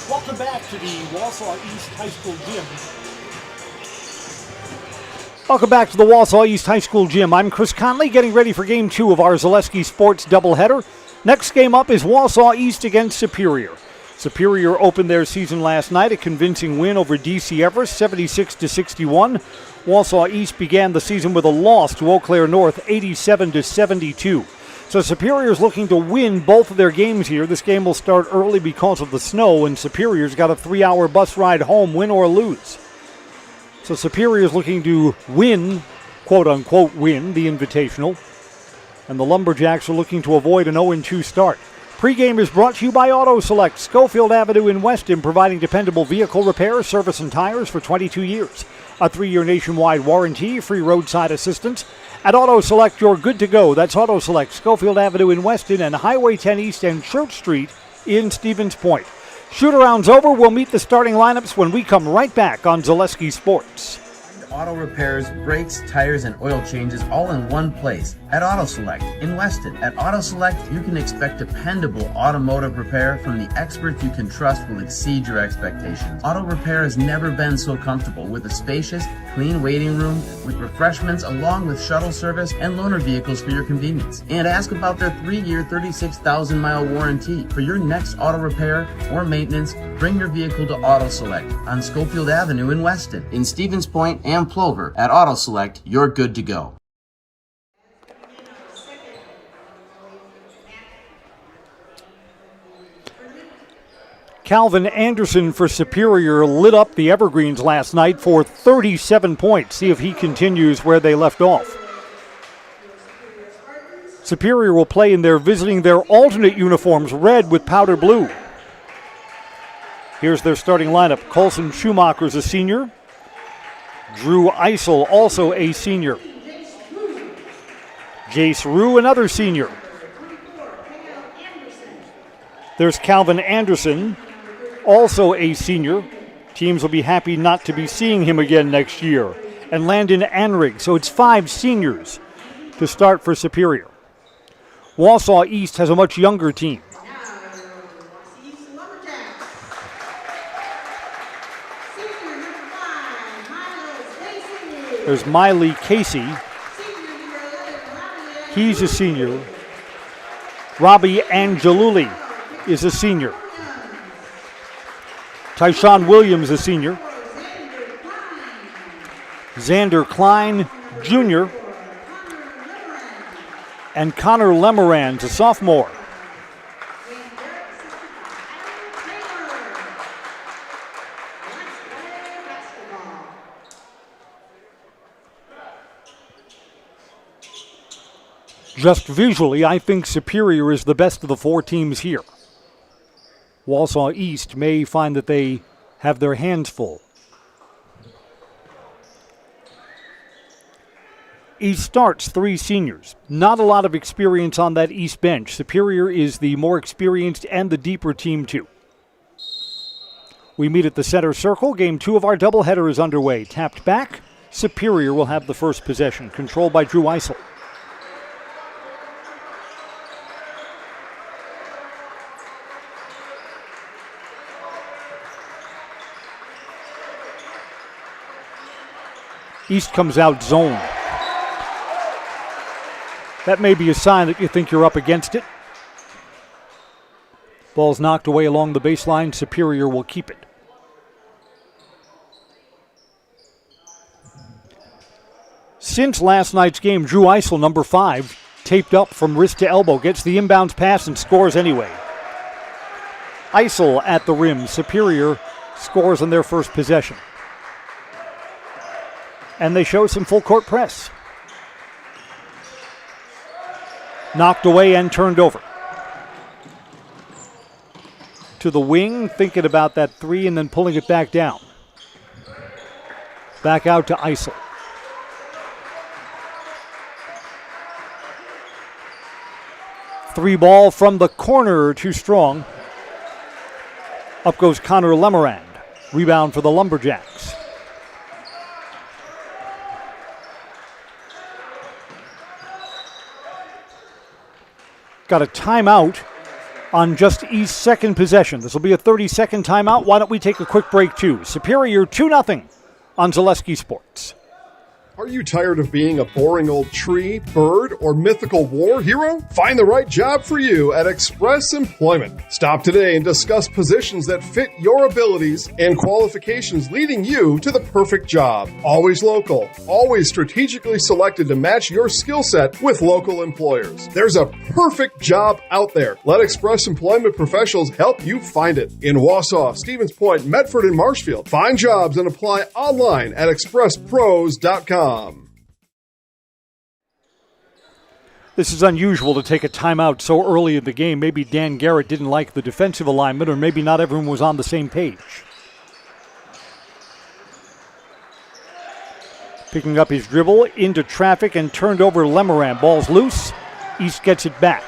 Welcome back to the Wausau East High School Gym. Welcome back to the Wausau East High School Gym. I'm Chris Conley, getting ready for Game 2 of our Zaleski Sports doubleheader. Next game up is Wausau East against Superior. Superior opened their season last night, a convincing win over DC Everest, 76-61. Wausau East began the season with a loss to Eau Claire North, 87-72. So Superior's looking to win both of their games here. This game will start early because of the snow, and Superior's got a 3-hour bus ride home, win or lose. So Superior's looking to win, quote-unquote win, the Invitational. And the Lumberjacks are looking to avoid an 0-2 start. Pregame is brought to you by Auto Select, Schofield Avenue in Weston, providing dependable vehicle repair, service, and tires for 22 years. A 3-year nationwide warranty, free roadside assistance. At Auto Select, you're good to go. That's Auto Select, Schofield Avenue in Weston, and Highway 10 East and Church Street in Stevens Point. Shoot-around's over. We'll meet the starting lineups when we come right back on Zaleski Sports. Auto repairs, brakes, tires, and oil changes all in one place at Auto Select in Weston. At Auto Select, you can expect dependable automotive repair from the experts you can trust will exceed your expectations. Auto repair has never been so comfortable with a spacious, clean waiting room with refreshments along with shuttle service and loaner vehicles for your convenience. And ask about their 3-year, 36,000-mile warranty. For your next auto repair or maintenance, bring your vehicle to Auto Select on Schofield Avenue in Weston. In Stevens Point and Plover, at Auto Select, you're good to go. Calvin Anderson for Superior lit up the Evergreens last night for 37 points. See if he continues where they left off. Superior will play in their visiting their alternate uniforms, red with powder blue. Here's their starting lineup. Colson Schumacher's a senior. Drew Eisel, also a senior. Jace Rue, another senior. There's Calvin Anderson, also a senior. Teams will be happy not to be seeing him again next year. And Landon Anrig, so it's 5 seniors to start for Superior. Wausau East has a much younger team. There's Miley Casey. He's a senior. Robbie Angeluli is a senior. Tyshawn Williams, a senior. Xander Klein, Jr. And Connor Lemerand, a sophomore. Just visually, I think Superior is the best of the 4 teams here. Wausau East may find that they have their hands full. East starts 3 seniors. Not a lot of experience on that East bench. Superior is the more experienced and the deeper team too. We meet at the center circle. Game 2 of our doubleheader is underway. Tapped back. Superior will have the first possession. Controlled by Drew Eisel. East comes out zone. That may be a sign that you think you're up against it. Ball's knocked away along the baseline. Superior will keep it. Since last night's game, Drew Eisel, number 5, taped up from wrist to elbow, gets the inbounds pass and scores anyway. Eisel at the rim. Superior scores on their first possession. And they show some full court press. Knocked away and turned over. To the wing, thinking about that 3 and then pulling it back down. Back out to Eisel. Three ball from the corner, too strong. Up goes Connor Lemerand. Rebound for the Lumberjacks. Got a timeout on just East's second possession. This will be a 30-second timeout. Why don't we take a quick break, too? Superior 2-0 on Zaleski Sports. Are you tired of being a boring old tree, bird, or mythical war hero? Find the right job for you at Express Employment. Stop today and discuss positions that fit your abilities and qualifications, leading you to the perfect job. Always local, always strategically selected to match your skill set with local employers. There's a perfect job out there. Let Express Employment professionals help you find it. In Wausau, Stevens Point, Medford, and Marshfield. Find jobs and apply online at expresspros.com. This is unusual to take a timeout so early in the game. Maybe Dan Garrett didn't like the defensive alignment, or maybe not everyone was on the same page. Picking up his dribble into traffic and turned over Lemoran. Ball's loose. East gets it back.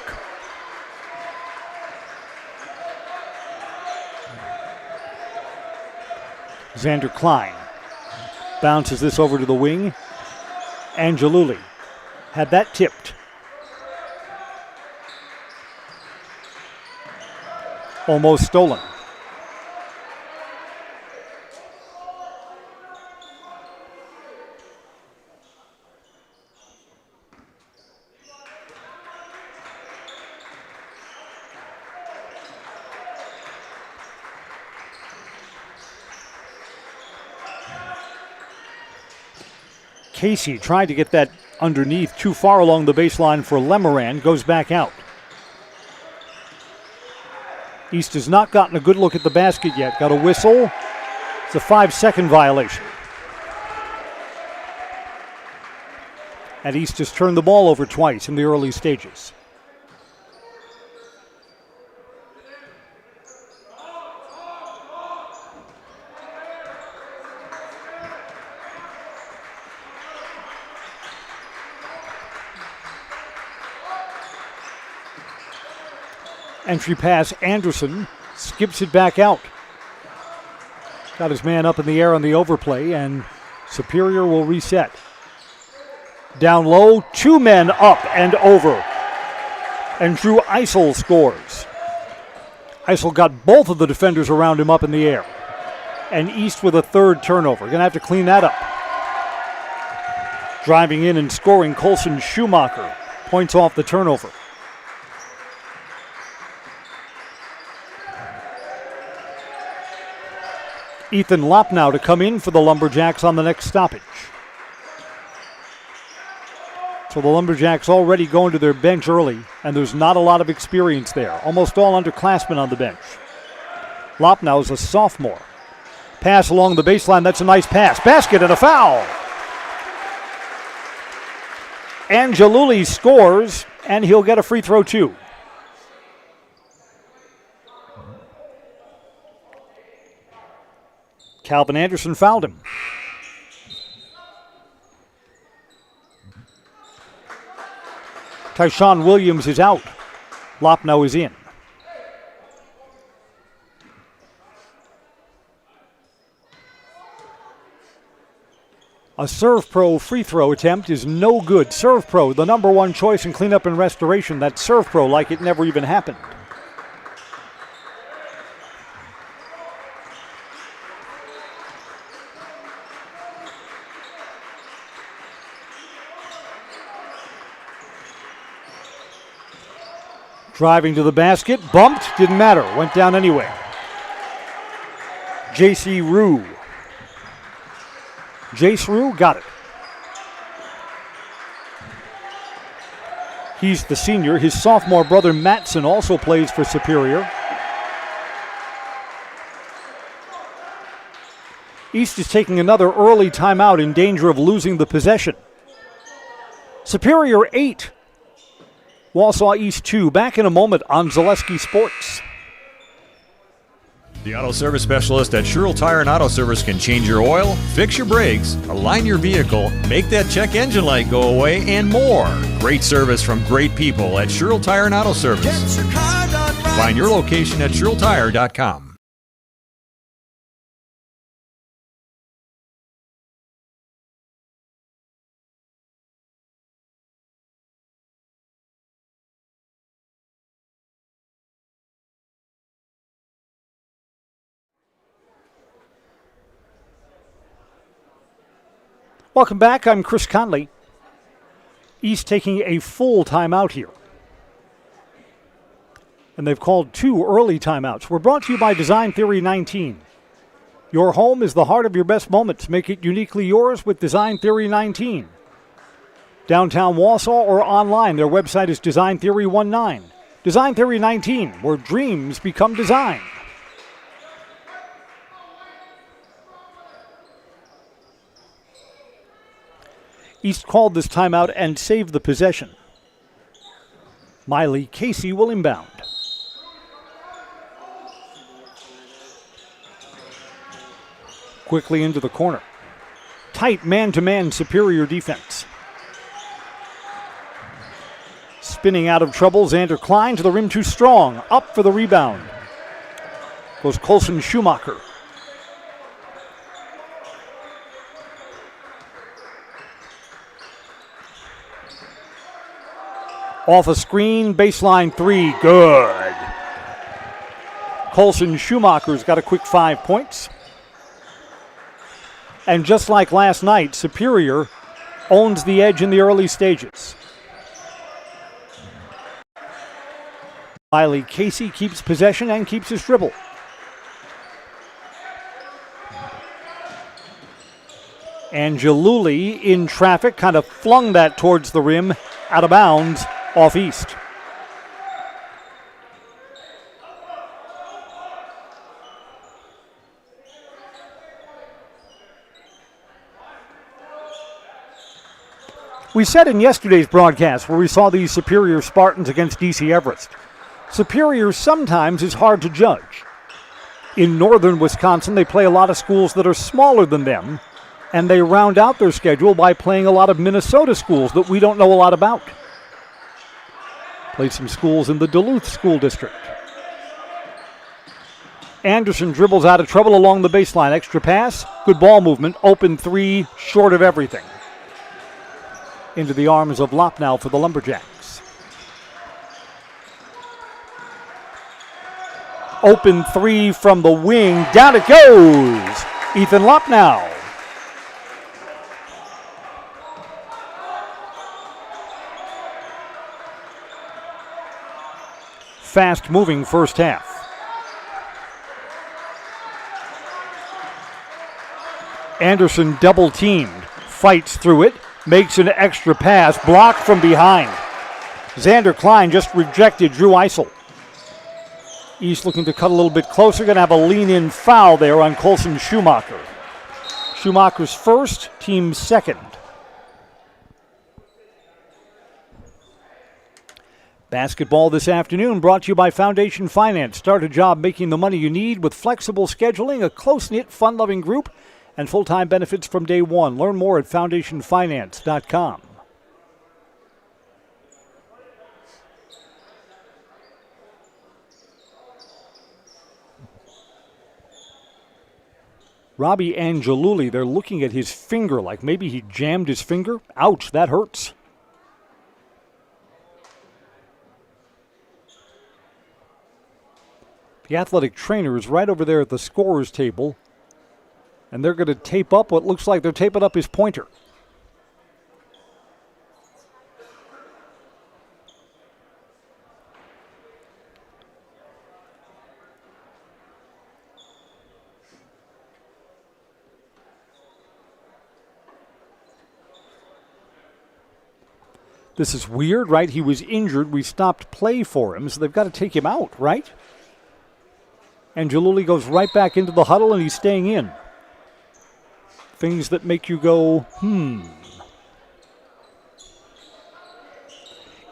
Xander Klein bounces this over to the wing. Angeluli had that tipped. Almost stolen. Casey tried to get that underneath, too far along the baseline for Lemoran, goes back out. East has not gotten a good look at the basket yet. Got a whistle. It's a 5-second violation. And East has turned the ball over twice in the early stages. Entry pass, Anderson skips it back out. Got his man up in the air on the overplay, and Superior will reset. Down low, 2 men up and over. And Drew Eisel scores. Eisel got both of the defenders around him up in the air. And East with a third turnover. Gonna have to clean that up. Driving in and scoring, Colson Schumacher points off the turnover. Ethan Lopnow to come in for the Lumberjacks on the next stoppage. So the Lumberjacks already going to their bench early, and there's not a lot of experience there. Almost all underclassmen on the bench. Lopnow is a sophomore. Pass along the baseline, that's a nice pass. Basket and a foul. Angeluli scores, and he'll get a free throw too. Calvin Anderson fouled him. Tyshawn Williams is out. Lopnow is in. A Serve Pro free throw attempt is no good. Serve Pro, the number one choice in cleanup and restoration. That's Serve Pro like it never even happened. Driving to the basket, bumped, didn't matter, went down anyway. J.C. Rue. Jace Rue got it. He's the senior. His sophomore brother Matson also plays for Superior. East is taking another early timeout in danger of losing the possession. Superior 8. Wausau East 2. Back in a moment on Zaleski Sports. The auto service specialist at Sherrill Tire and Auto Service can change your oil, fix your brakes, align your vehicle, make that check engine light go away, and more. Great service from great people at Sherrill Tire and Auto Service. Find your location at SherrillTire.com. Welcome back. I'm Chris Conley. East taking a full timeout here. And they've called 2 early timeouts. We're brought to you by Design Theory 19. Your home is the heart of your best moments. Make it uniquely yours with Design Theory 19. Downtown Wausau or online, their website is Design Theory 19. Design Theory 19, where dreams become design. East called this timeout and saved the possession. Miley Casey will inbound. Quickly into the corner. Tight man-to-man Superior defense. Spinning out of trouble, Xander Klein to the rim too strong. Up for the rebound. Goes Colson Schumacher. Off a screen, baseline 3, good. Colson Schumacher's got a quick 5 points. And just like last night, Superior owns the edge in the early stages. Miley Casey keeps possession and keeps his dribble. Angeluli in traffic, kind of flung that towards the rim, out of bounds, off East. We said in yesterday's broadcast where we saw these Superior Spartans against DC Everest, Superior sometimes is hard to judge. In northern Wisconsin, they play a lot of schools that are smaller than them, and they round out their schedule by playing a lot of Minnesota schools that we don't know a lot about. Played some schools in the Duluth School District. Anderson dribbles out of trouble along the baseline. Extra pass, good ball movement, open 3, short of everything. Into the arms of Lopnow for the Lumberjacks. Open 3 from the wing, down it goes! Ethan Lopnow. Fast-moving first half. Anderson double-teamed, fights through it, makes an extra pass, blocked from behind. Xander Klein just rejected Drew Eisel. East looking to cut a little bit closer, going to have a lean-in foul there on Colson Schumacher. Schumacher's first, team's second. Basketball this afternoon brought to you by Foundation Finance. Start a job making the money you need with flexible scheduling, a close-knit, fun-loving group, and full-time benefits from day one. Learn more at foundationfinance.com. Robbie Angeluli, they're looking at his finger like maybe he jammed his finger. Ouch, that hurts. The athletic trainer is right over there at the scorer's table, and they're going to tape up what looks like they're taping up his pointer. This is weird, right? He was injured. We stopped play for him, so they've got to take him out, right? And Jaluli goes right back into the huddle, and he's staying in. Things that make you go,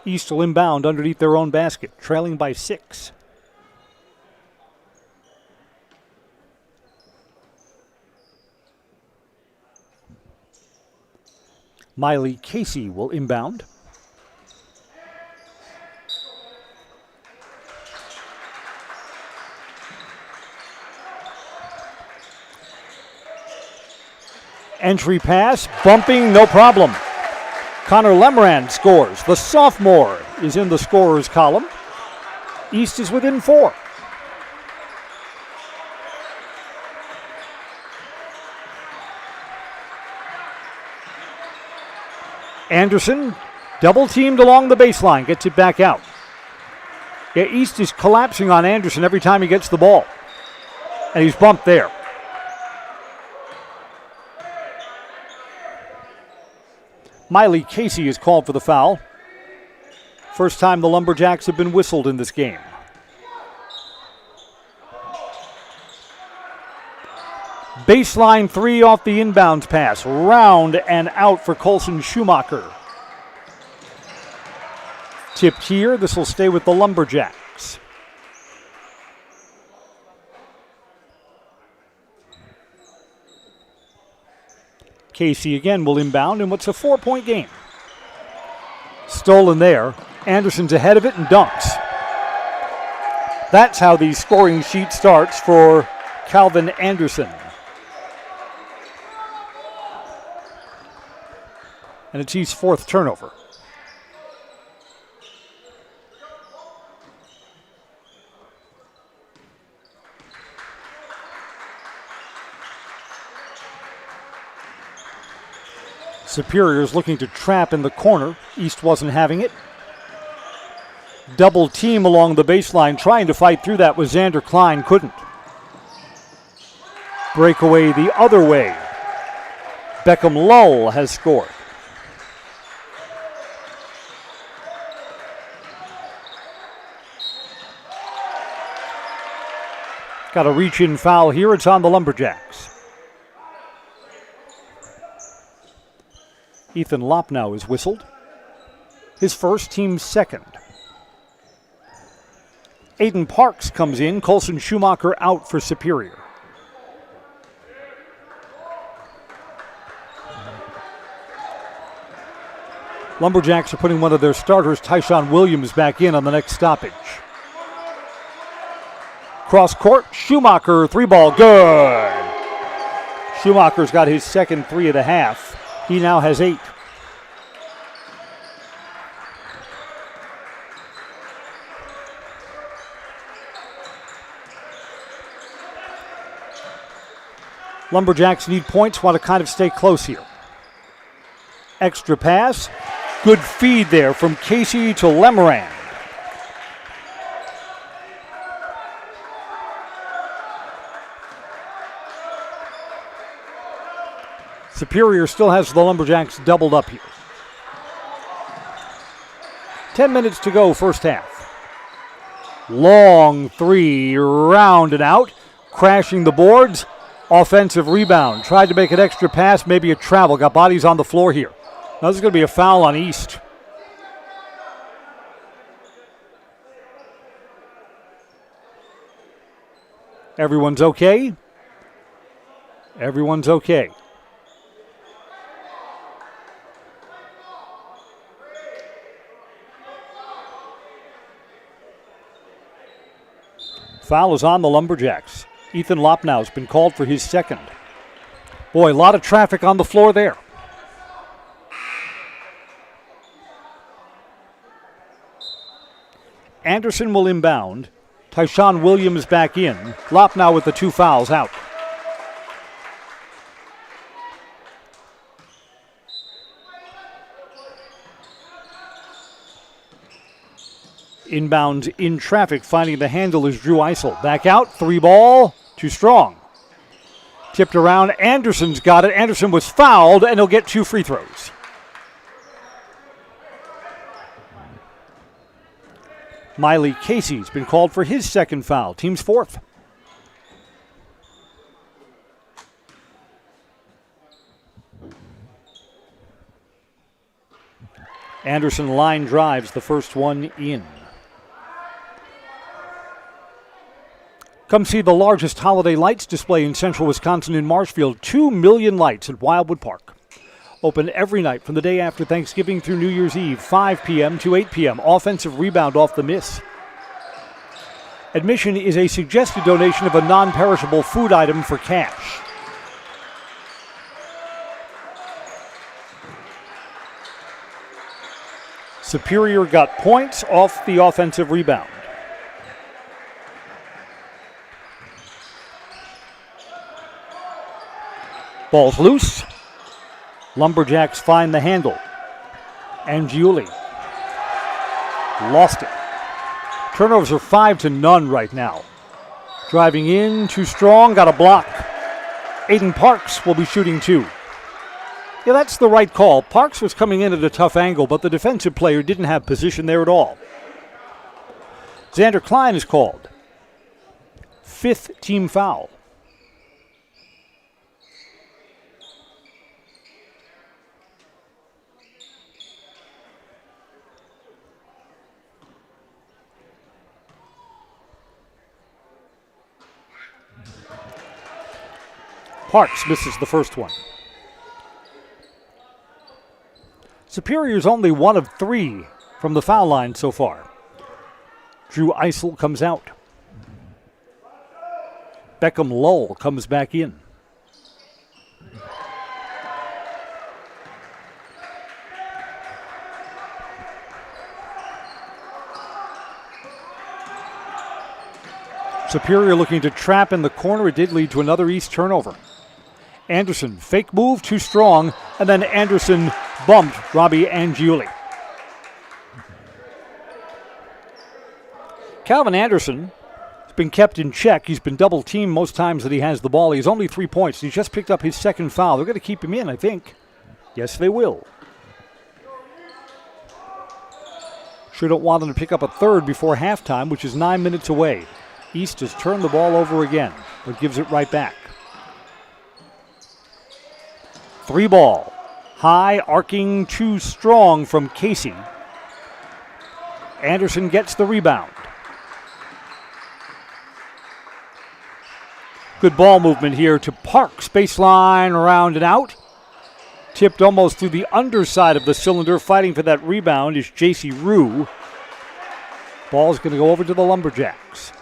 East will inbound underneath their own basket, trailing by 6. Miley Casey will inbound. Entry pass, bumping, no problem. Connor Lemrand scores. The sophomore is in the scorer's column. East is within 4. Anderson, double teamed along the baseline, gets it back out. Yeah, East is collapsing on Anderson every time he gets the ball. And he's bumped there. Miley Casey is called for the foul. First time the Lumberjacks have been whistled in this game. Baseline three off the inbounds pass. Round and out for Colson Schumacher. Tipped here. This will stay with the Lumberjacks. Casey again will inbound in what's a 4-point game. Stolen there. Anderson's ahead of it and dunks. That's how the scoring sheet starts for Calvin Anderson. And it's his fourth turnover. Superior's looking to trap in the corner. East wasn't having it. Double team along the baseline, trying to fight through that was Xander Klein, couldn't. Breakaway the other way. Beckham Lull has scored. Got a reach-in foul here. It's on the Lumberjacks. Ethan Lopnow is whistled. His first, team's second. Aiden Parks comes in. Colson Schumacher out for Superior. Lumberjacks are putting one of their starters, Tyshawn Williams, back in on the next stoppage. Cross court, Schumacher, three ball, good. Schumacher's got his second three of the half. He now has 8. Lumberjacks need points, want to kind of stay close here. Extra pass. Good feed there from Casey to Lemerand. Superior still has the Lumberjacks doubled up here. 10 minutes to go, first half. Long three, round and out. Crashing the boards. Offensive rebound. Tried to make an extra pass, maybe a travel. Got bodies on the floor here. Now this is going to be a foul on East. Everyone's okay? Everyone's okay. Foul is on the Lumberjacks. Ethan Lopnow's been called for his second. Boy, a lot of traffic on the floor there. Anderson will inbound. Tyshawn Williams back in. Lopnow with the 2 fouls out. Inbound in traffic, finding the handle is Drew Eisel. Back out, 3 ball, too strong. Tipped around, Anderson's got it. Anderson was fouled, and he'll get 2 free throws. Miley Casey's been called for his second foul, team's 4th. Anderson line drives the first one in. Come see the largest holiday lights display in central Wisconsin in Marshfield. 2 million lights at Wildwood Park. Open every night from the day after Thanksgiving through New Year's Eve, 5 p.m. to 8 p.m. Offensive rebound off the miss. Admission is a suggested donation of a non-perishable food item for cash. Superior got points off the offensive rebound. Ball's loose. Lumberjacks find the handle. Angiuli lost it. Turnovers are 5-0 right now. Driving in, too strong, got a block. Aiden Parks will be shooting 2. Yeah, that's the right call. Parks was coming in at a tough angle, but the defensive player didn't have position there at all. Xander Klein is called. 5th team foul. Parks misses the first one. Superior's only 1 of 3 from the foul line so far. Drew Eisel comes out. Beckham Lowell comes back in. Superior looking to trap in the corner. It did lead to another East turnover. Anderson, fake move, too strong, and then Anderson bumped Robbie Angiuli. Calvin Anderson has been kept in check. He's been double teamed most times that he has the ball. He's only 3 points. He just picked up his second foul. They're going to keep him in, I think. Yes, they will. Sure don't want him to pick up a third before halftime, which is 9 minutes away. East has turned the ball over again, but gives it right back. 3 ball. High, arcing, too strong from Casey. Anderson gets the rebound. Good ball movement here to Parks. Baseline, around and out. Tipped almost through the underside of the cylinder. Fighting for that rebound is J.C. Rue. Ball's going to go over to the Lumberjacks.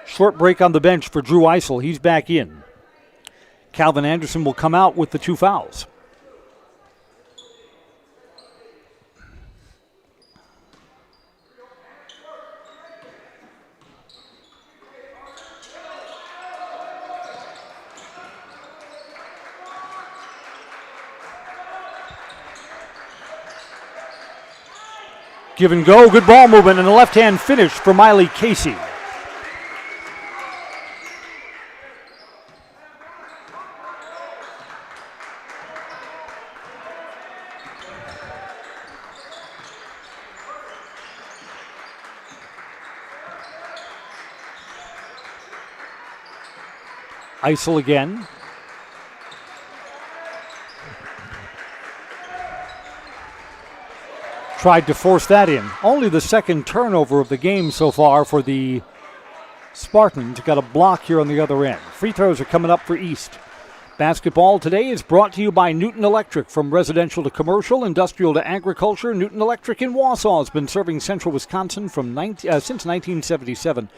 Short break on the bench for Drew Eisel. He's back in. Calvin Anderson will come out with the 2 fouls. Give and go, good ball movement, and a left-hand finish for Miley Casey. Eisel again. Tried to force that in. Only the second turnover of the game so far for the Spartans. Got a block here on the other end. Free throws are coming up for East. Basketball today is brought to you by Newton Electric. From residential to commercial, industrial to agriculture, Newton Electric in Wausau has been serving central Wisconsin since 1977.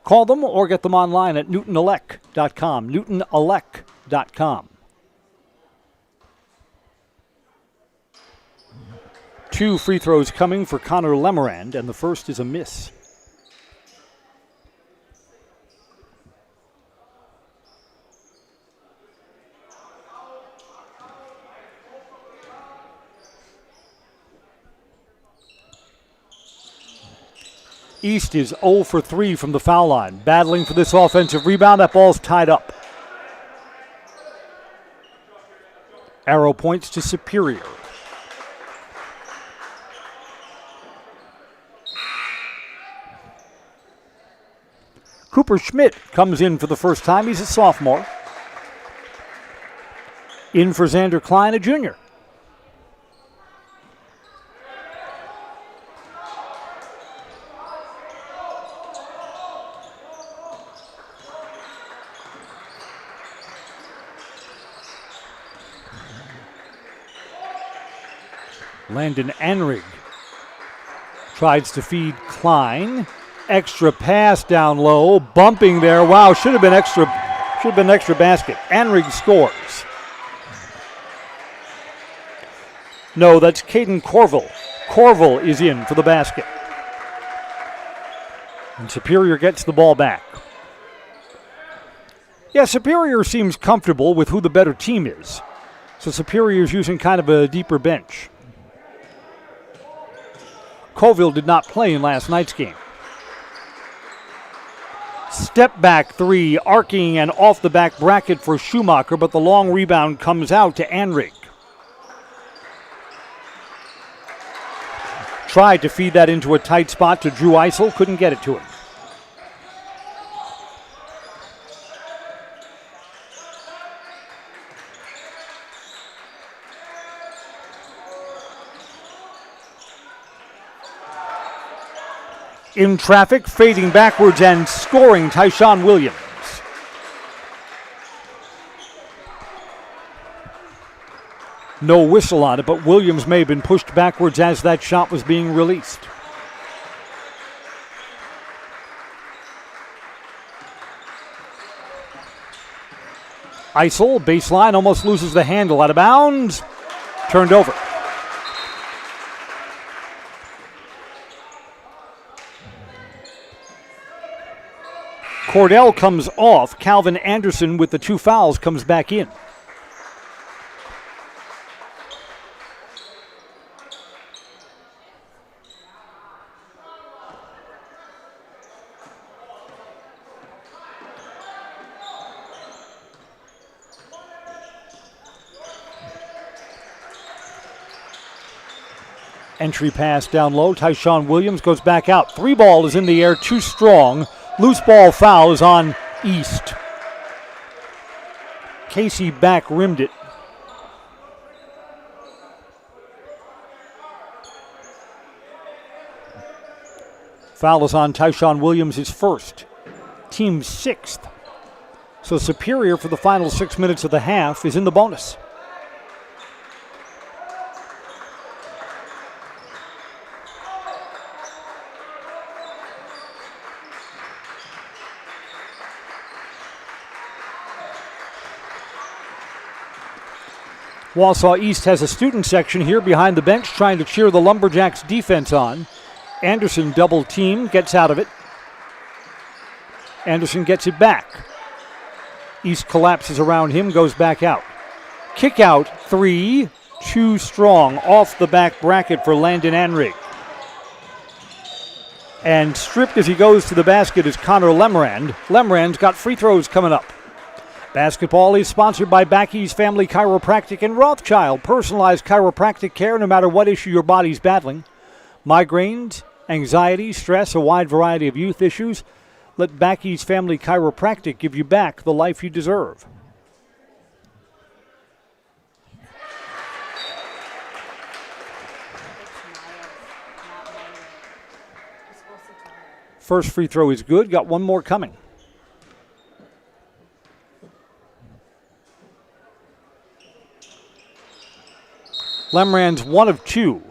Call them or get them online at newtonelec.com. newtonelec.com. 2 free throws coming for Connor Lemerand, and the first is a miss. East is 0 for 3 from the foul line. Battling for this offensive rebound. That ball's tied up. Arrow points to Superior. Cooper Schmidt comes in for the first time. He's a sophomore. In for Xander Klein, a junior. Landon Anrig tries to feed Klein. Extra pass down low, bumping there. Wow, should have been extra basket. Anrig scores. No, that's Caden Corville. Corville is in for the basket. And Superior gets the ball back. Yeah, Superior seems comfortable with who the better team is. So Superior's using kind of a deeper bench. Colville did not play in last night's game. Step back three, arcing and off the back bracket for Schumacher, but the long rebound comes out to Anrig. Tried to feed that into a tight spot to Drew Eisel, couldn't get it to him. In traffic, fading backwards and scoring, Tyshawn Williams. No whistle on it, but Williams may have been pushed backwards as that shot was being released. Eisel, baseline, almost loses the handle, out of bounds, turned over. Cordell comes off. Calvin Anderson with the 2 fouls comes back in. Entry pass down low. Tyshawn Williams goes back out. 3 ball is in the air, too strong. Loose ball foul is on East. Casey back rimmed it. Foul is on Tyshawn Williams, his first. Team 6th. So Superior for the final 6 minutes of the half is in the bonus. Wausau East has a student section here behind the bench trying to cheer the Lumberjacks defense on. Anderson double team, gets out of it. Anderson gets it back. East collapses around him, goes back out. Kick out, 3, too strong. Off the back bracket for Landon Anrig. And stripped as he goes to the basket is Connor Lemrand. Lemrand's got free throws coming up. Basketball is sponsored by Backey's Family Chiropractic and Rothschild. Personalized chiropractic care no matter what issue your body's battling. Migraines, anxiety, stress, a wide variety of youth issues. Let Backey's Family Chiropractic give you back the life you deserve. First free throw is good. Got one more coming. Lemrand's 1 of 2.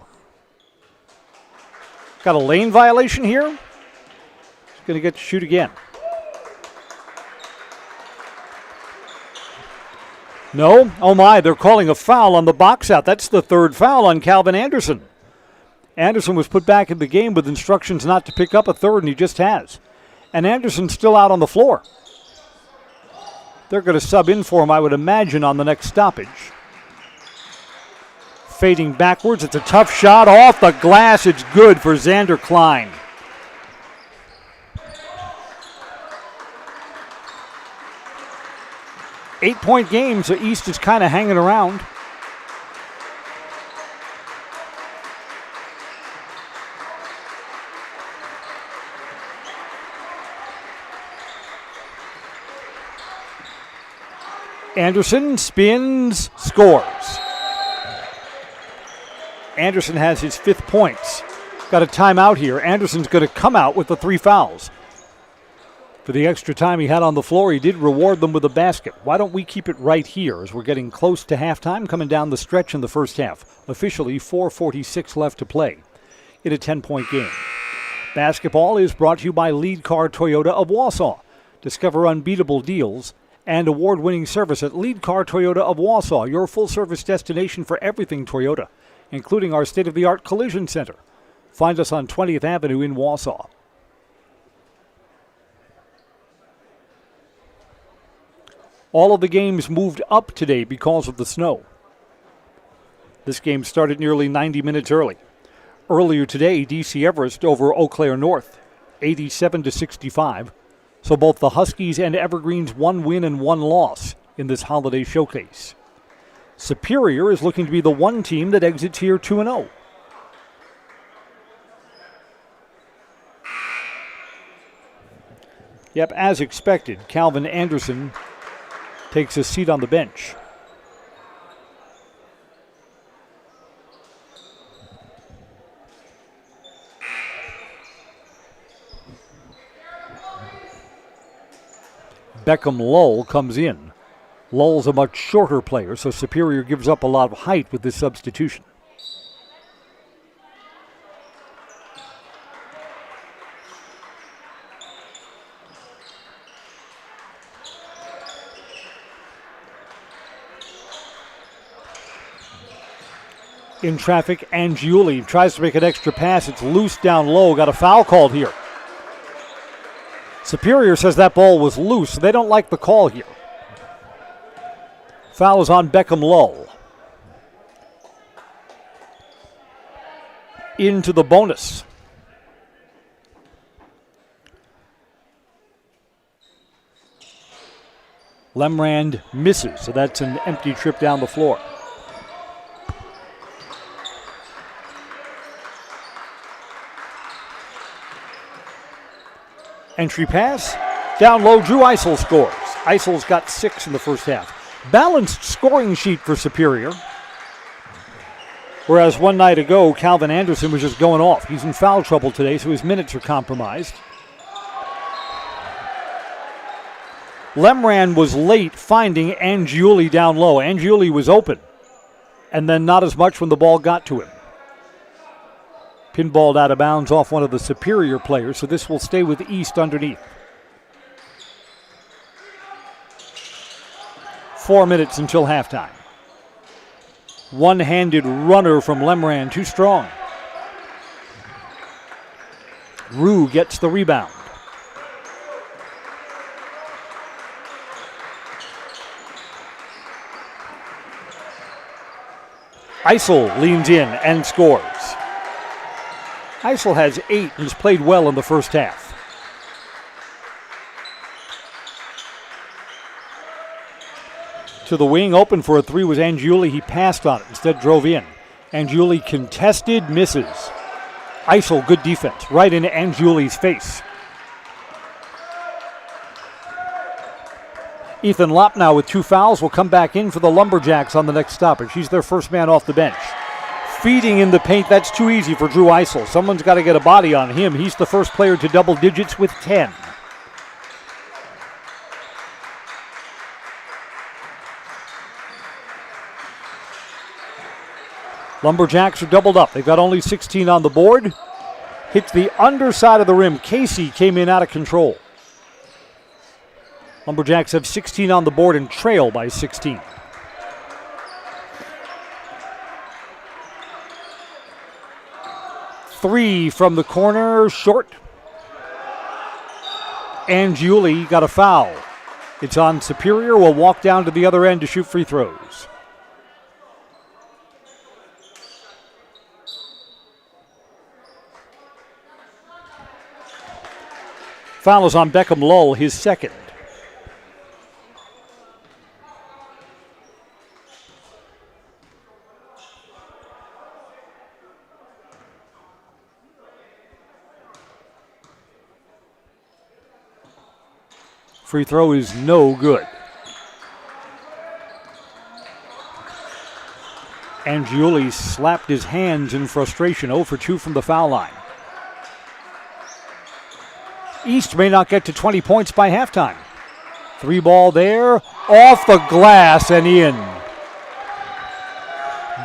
Got a lane violation here. He's going to get to shoot again. No? Oh my, they're calling a foul on the box out. That's the 3rd foul on Calvin Anderson. Anderson was put back in the game with instructions not to pick up a 3rd, and he just has. And Anderson's still out on the floor. They're going to sub in for him, I would imagine, on the next stoppage. Fading backwards, it's a tough shot off the glass. It's good for Xander Klein. Eight-point game, so East is kind of hanging around. Anderson spins, scores. Anderson has his 5th points. Got a timeout here. Anderson's going to come out with the 3 fouls. For the extra time he had on the floor, he did reward them with a basket. Why don't we keep it right here as we're getting close to halftime, coming down the stretch in the first half. Officially, 4:46 left to play in a 10-point game. Basketball is brought to you by Lead Car Toyota of Wausau. Discover unbeatable deals and award-winning service at Lead Car Toyota of Wausau, your full-service destination for everything Toyota, including our state-of-the-art collision center. Find us on 20th Avenue in Wausau. All of the games moved up today because of the snow. This game started nearly 90 minutes early. Earlier today, DC Everest over Eau Claire North, 87-65. So both the Huskies and Evergreens 1 win and 1 loss in this holiday showcase. Superior is looking to be the one team that exits here 2-0. Yep, as expected, Calvin Anderson takes a seat on the bench. Beckham Lull comes in. Lull's a much shorter player, so Superior gives up a lot of height with this substitution. In traffic, Angiuli tries to make an extra pass. It's loose down low. Got a foul called here. Superior says that ball was loose. They don't like the call here. Foul is on Beckham Lull. Into the bonus. Lemrand misses, so that's an empty trip down the floor. Entry pass. Down low, Drew Eisel scores. Eisel's got 6 in the first half. Balanced scoring sheet for Superior. Whereas one night ago, Calvin Anderson was just going off. He's in foul trouble today, so his minutes are compromised. Lemran was late finding Angiuli down low. Angiuli was open, and then not as much when the ball got to him. Pinballed out of bounds off one of the Superior players, so this will stay with East underneath. 4 minutes until halftime. One-handed runner from Lemran, too strong. Rue gets the rebound. Eisel leans in and scores. Eisel has 8 and has played well in the first half. To the wing, open for a 3 was Angiuli. He passed on it, instead drove in. Angiuli contested, misses. Eisel, good defense, right into Angiuli's face. Ethan Lopnow with 2 fouls will come back in for the Lumberjacks on the next stoppage. He's their first man off the bench. Feeding in the paint, that's too easy for Drew Eisel. Someone's got to get a body on him. He's the first player to double digits with 10. Lumberjacks are doubled up. They've got only 16 on the board. Hits the underside of the rim. Casey came in out of control. Lumberjacks have 16 on the board and trail by 16. Three from the corner, short. Angiuli got a foul. It's on Superior. Will walk down to the other end to shoot free throws. Foul is on Beckham Lull, his second. Free throw is no good. Angiuli slapped his hands in frustration. 0 for 2 from the foul line. East may not get to 20 points by halftime. 3 ball there, off the glass and in.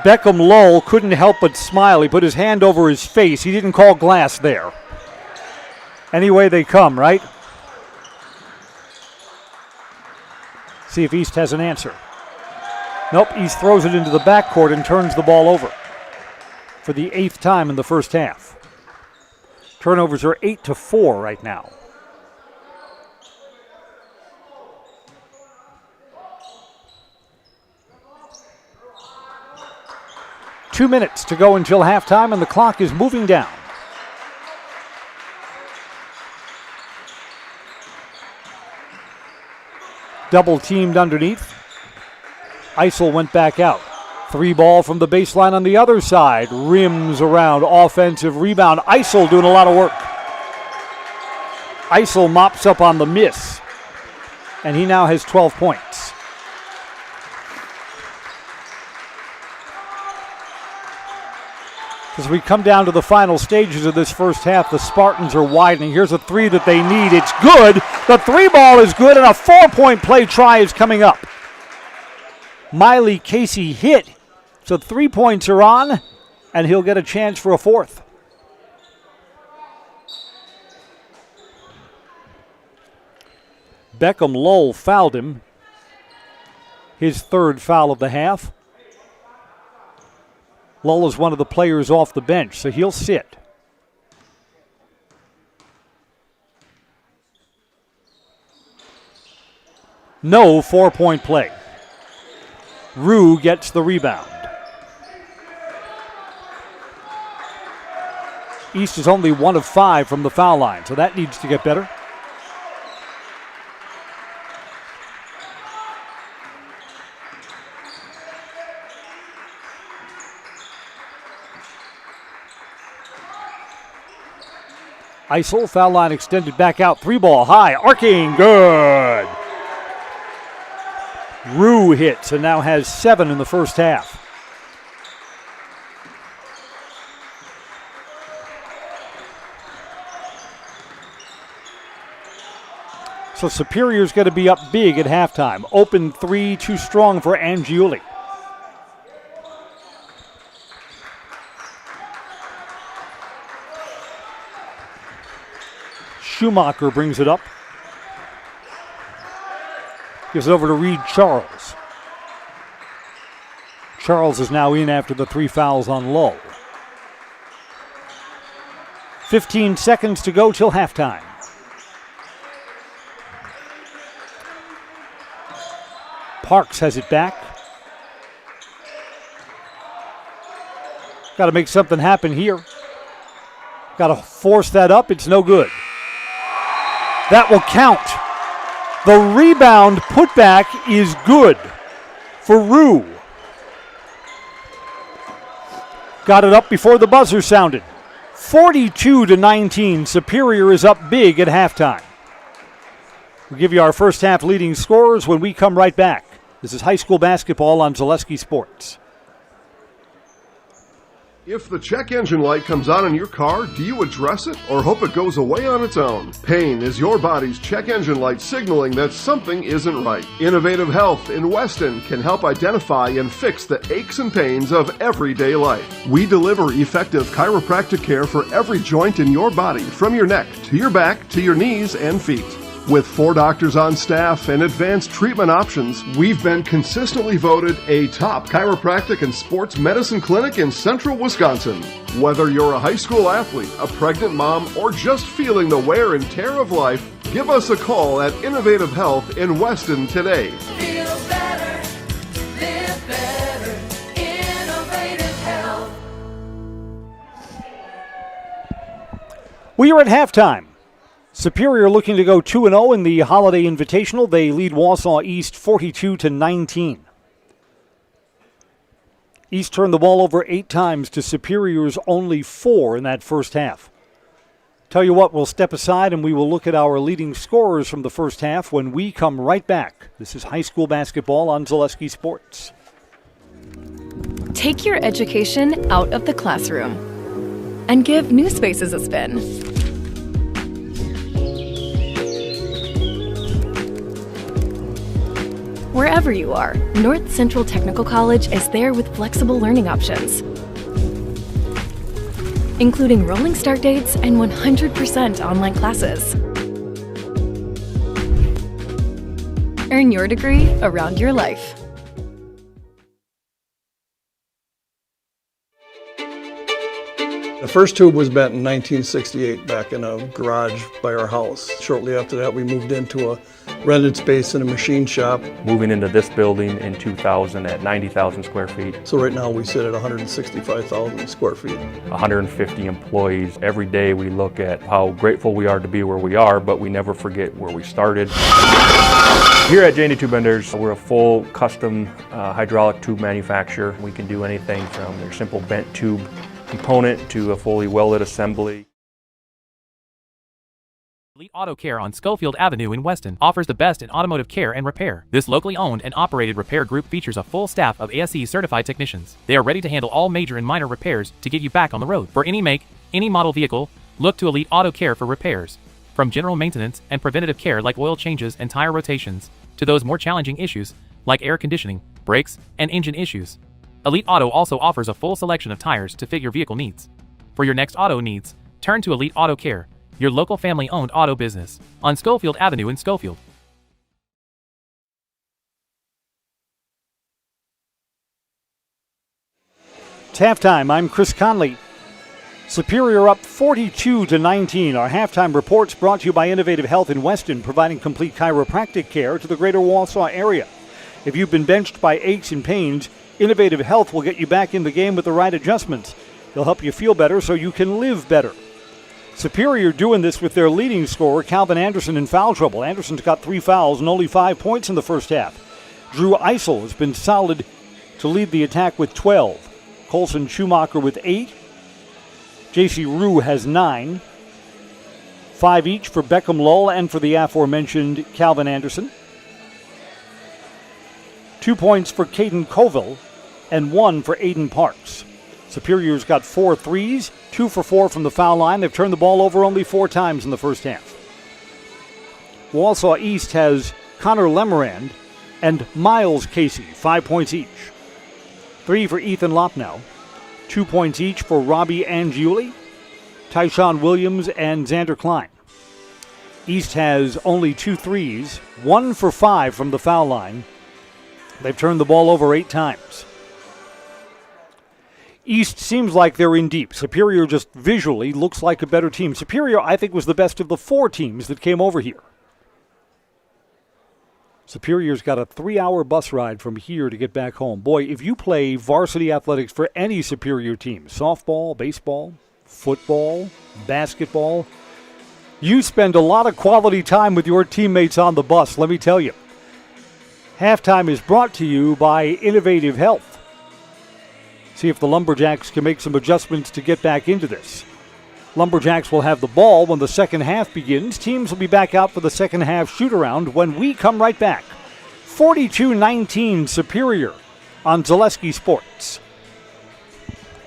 Beckham Lull couldn't help but smile. He put his hand over his face. He didn't call glass there. Anyway, they come, right? See if East has an answer. Nope, East throws it into the backcourt and turns the ball over for the 8th time in the first half. Turnovers are 8-4 right now. 2 minutes to go until halftime, and the clock is moving down. Double teamed underneath. Eisel went back out. 3 ball from the baseline on the other side. Rims around. Offensive rebound. Eisel doing a lot of work. Eisel mops up on the miss. And he now has 12 points. As we come down to the final stages of this first half, the Spartans are widening. Here's a 3 that they need. It's good. The 3 ball is good, and a 4-point play try is coming up. Miley Casey hit. So 3 points are on, and he'll get a chance for a 4th. Beckham Lowell fouled him. His 3rd foul of the half. Lowell is one of the players off the bench, so he'll sit. No 4-point play. Rue gets the rebound. East is only 1 of 5 from the foul line, so that needs to get better. Eisel, foul line extended back out. 3 ball high, arcing, good. Rue hits and now has 7 in the first half. So Superior's going to be up big at halftime. Open 3, too strong for Angiuli. Schumacher brings it up. Gives it over to Reed Charles. Charles is now in after the 3 fouls on Lowe. 15 seconds to go till halftime. Parks has it back. Got to make something happen here. Got to force that up. It's no good. That will count. The rebound putback is good for Rue. Got it up before the buzzer sounded. 42-19. Superior is up big at halftime. We'll give you our first half leading scorers when we come right back. This is high school basketball on Zaleski Sports. If the check engine light comes on in your car, do you address it or hope it goes away on its own? Pain is your body's check engine light signaling that something isn't right. Innovative Health in Weston can help identify and fix the aches and pains of everyday life. We deliver effective chiropractic care for every joint in your body, from your neck to your back to your knees and feet. With 4 doctors on staff and advanced treatment options, we've been consistently voted a top chiropractic and sports medicine clinic in central Wisconsin. Whether you're a high school athlete, a pregnant mom, or just feeling the wear and tear of life, give us a call at Innovative Health in Weston today. Feel better, live better, Innovative Health. We are at halftime. Superior looking to go 2-0 in the Holiday Invitational. They lead Wausau East 42-19. East turned the ball over 8 times to Superior's only 4 in that first half. Tell you what, we'll step aside and we will look at our leading scorers from the first half when we come right back. This is high school basketball on Zaleski Sports. Take your education out of the classroom and give New Spaces a spin. Wherever you are, North Central Technical College is there with flexible learning options, including rolling start dates and 100% online classes. Earn your degree around your life. The first tube was bent in 1968 back in a garage by our house. Shortly after that, we moved into a rented space in a machine shop. Moving into this building in 2000 at 90,000 square feet. So right now we sit at 165,000 square feet. 150 employees. Every day we look at how grateful we are to be where we are, but we never forget where we started. Here at J&D Tube Benders, we're a full custom hydraulic tube manufacturer. We can do anything from your simple bent tube component to a fully welded assembly. Elite Auto Care on Schofield Avenue in Weston offers the best in automotive care and repair. This locally owned and operated repair group features a full staff of ASE certified technicians. They are ready to handle all major and minor repairs to get you back on the road. For any make, any model vehicle, look to Elite Auto Care for repairs. From general maintenance and preventative care like oil changes and tire rotations, to those more challenging issues like air conditioning, brakes, and engine issues. Elite Auto also offers a full selection of tires to fit your vehicle needs. For your next auto needs, turn to Elite Auto Care, your local family-owned auto business, on Schofield Avenue in Schofield. It's halftime. I'm Chris Conley. Superior up 42-19. Our halftime reports brought to you by Innovative Health in Weston, providing complete chiropractic care to the greater Wausau area. If you've been benched by aches and pains, Innovative Health will get you back in the game with the right adjustments. They'll help you feel better so you can live better. Superior doing this with their leading scorer, Calvin Anderson, in foul trouble. Anderson's got 3 fouls and only 5 points in the first half. Drew Eisel has been solid to lead the attack with 12. Colson Schumacher with 8. J.C. Rue has 9. 5 each for Beckham Lull and for the aforementioned Calvin Anderson. 2 points for Caden Colville and 1 for Aiden Parks. Superior's got 4 threes, 2 for 4 from the foul line. They've turned the ball over only 4 times in the first half. Wausau East has Connor Lemerand and Miles Casey, 5 points each. 3 for Ethan Lopnow. 2 points each for Robbie Angiuli, Tyshawn Williams, and Xander Klein. East has only 2 threes, 1 for 5 from the foul line. They've turned the ball over 8 times. East seems like they're in deep. Superior just visually looks like a better team. Superior, I think, was the best of the 4 teams that came over here. Superior's got a 3-hour bus ride from here to get back home. Boy, if you play varsity athletics for any Superior team, softball, baseball, football, basketball, you spend a lot of quality time with your teammates on the bus, let me tell you. Halftime is brought to you by Innovative Health. See if the Lumberjacks can make some adjustments to get back into this. Lumberjacks will have the ball when the second half begins. Teams will be back out for the second half shoot-around when we come right back. 42-19 Superior on Zaleski Sports.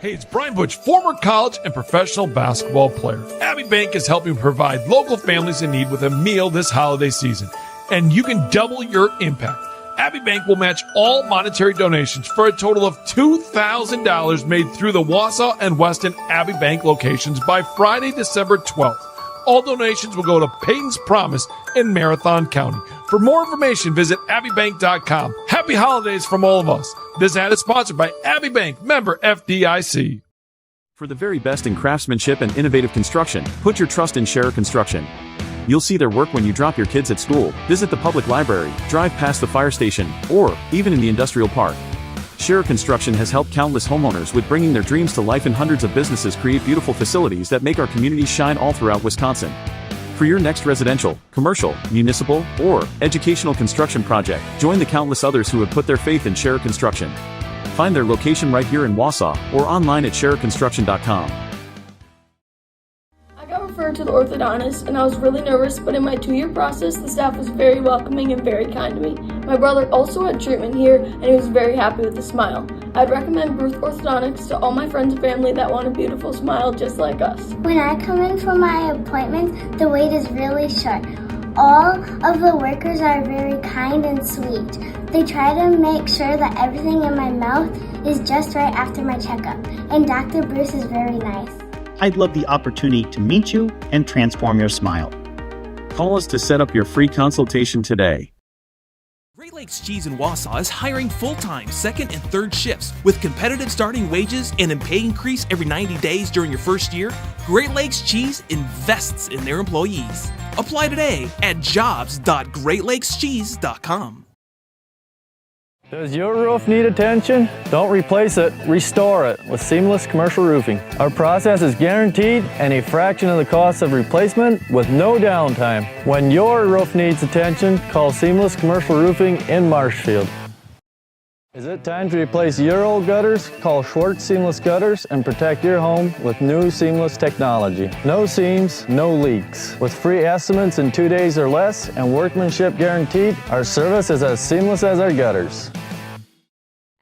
Hey, it's Brian Butch, former college and professional basketball player. Abbey Bank is helping provide local families in need with a meal this holiday season, and you can double your impact. Abbey Bank will match all monetary donations for a total of $2,000 made through the Wausau and Weston Abbey Bank locations by Friday, December 12th. All donations will go to Peyton's Promise in Marathon County. For more information, visit abbeybank.com. Happy holidays from all of us. This ad is sponsored by Abbey Bank, member FDIC. For the very best in craftsmanship and innovative construction, put your trust in Scherer Construction. You'll see their work when you drop your kids at school, visit the public library, drive past the fire station, or even in the industrial park. Scherer Construction has helped countless homeowners with bringing their dreams to life, and hundreds of businesses create beautiful facilities that make our communities shine all throughout Wisconsin. For your next residential, commercial, municipal, or educational construction project, join the countless others who have put their faith in Scherer Construction. Find their location right here in Wausau or online at schererconstruction.com. I got referred to the orthodontist, and I was really nervous, but in my 2-year process, the staff was very welcoming and very kind to me. My brother also had treatment here, and he was very happy with the smile. I'd recommend Ruth Orthodontics to all my friends and family that want a beautiful smile just like us. When I come in for my appointment, the wait is really short. All of the workers are very kind and sweet. They try to make sure that everything in my mouth is just right after my checkup, and Dr. Bruce is very nice. I'd love the opportunity to meet you and transform your smile. Call us to set up your free consultation today. Great Lakes Cheese in Wausau is hiring full-time second and third shifts with competitive starting wages and a pay increase every 90 days during your first year. Great Lakes Cheese invests in their employees. Apply today at jobs.greatlakescheese.com. Does your roof need attention? Don't replace it, restore it with Seamless Commercial Roofing. Our process is guaranteed and a fraction of the cost of replacement with no downtime. When your roof needs attention, call Seamless Commercial Roofing in Marshfield. Is it time to replace your old gutters? Call Schwartz Seamless Gutters and protect your home with new seamless technology. No seams, no leaks. With free estimates in 2 days or less and workmanship guaranteed, our service is as seamless as our gutters.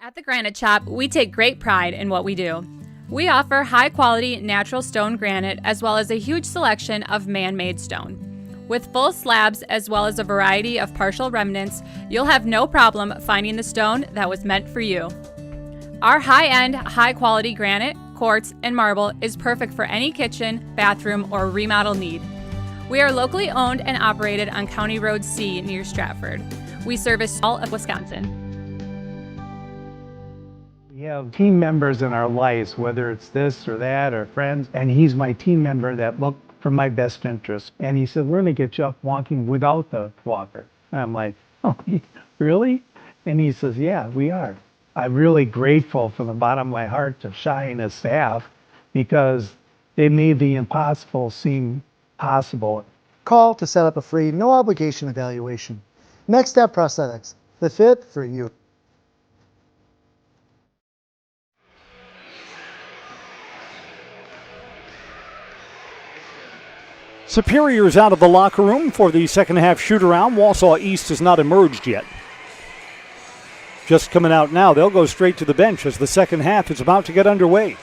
At the Granite Shop, we take great pride in what we do. We offer high-quality natural stone granite as well as a huge selection of man-made stone. With full slabs as well as a variety of partial remnants, you'll have no problem finding the stone that was meant for you. Our high-end, high-quality granite, quartz, and marble is perfect for any kitchen, bathroom, or remodel need. We are locally owned and operated on County Road C near Stratford. We service all of Wisconsin. We have team members in our lives, whether it's this or that or friends, and he's my team member that look for my best interest. And he said, we're going to get you up walking without the walker. And I'm like, oh, really? And he says, yeah, we are. I'm really grateful from the bottom of my heart to Shai and his staff because they made the impossible seem possible. Call to set up a free, no obligation evaluation. Next Step Prosthetics, the fit for you. Superior's out of the locker room for the second half shoot-around. Wausau East has not emerged yet. Just coming out now. They'll go straight to the bench as the second half is about to get underway.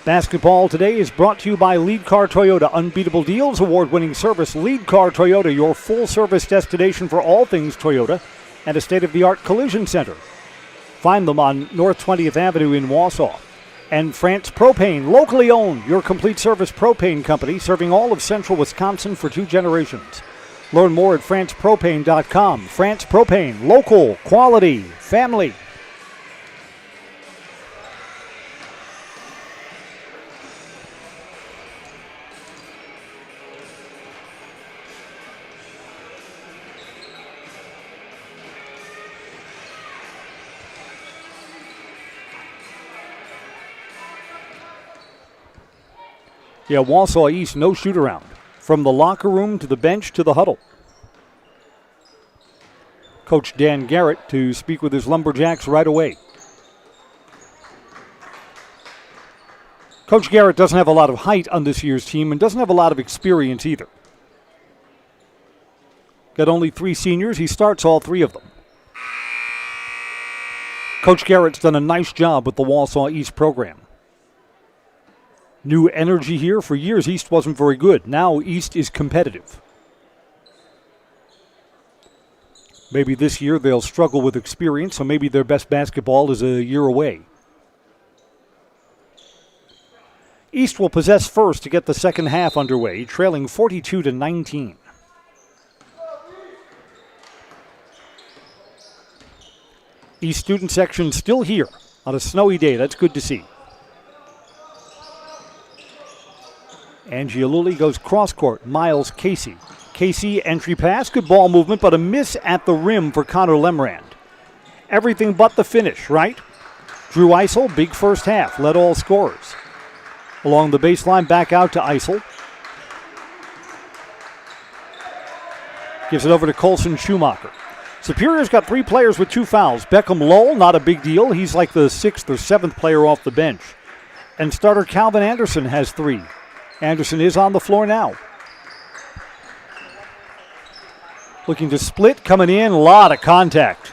Basketball today is brought to you by Lead Car Toyota. Unbeatable deals, award-winning service. Lead Car Toyota, your full-service destination for all things Toyota and a state-of-the-art collision center. Find them on North 20th Avenue in Wausau. And France Propane, locally owned, your complete service propane company, serving all of central Wisconsin for 2 generations. Learn more at francepropane.com. France Propane, local, quality, family. Yeah, Wausau East, no shoot-around. From the locker room to the bench to the huddle. Coach Dan Garrett to speak with his Lumberjacks right away. Coach Garrett doesn't have a lot of height on this year's team and doesn't have a lot of experience either. Got only 3 seniors. He starts all 3 of them. Coach Garrett's done a nice job with the Wausau East program. New energy here. For years, East wasn't very good. Now, East is competitive. Maybe this year they'll struggle with experience, so maybe their best basketball is a year away. East will possess first to get the second half underway, trailing 42-19. East student section still here on a snowy day. That's good to see. Angioluli goes cross-court. Miles Casey. Casey, entry pass. Good ball movement, but a miss at the rim for Connor Lemrand. Everything but the finish, right? Drew Eisel, big first half. Led all scorers. Along the baseline, back out to Eisel. Gives it over to Colson Schumacher. Superior's got 3 players with 2 fouls. Beckham Lowell, not a big deal. He's like the 6th or 7th player off the bench. And starter Calvin Anderson has 3. Anderson is on the floor now. Looking to split, coming in, a lot of contact.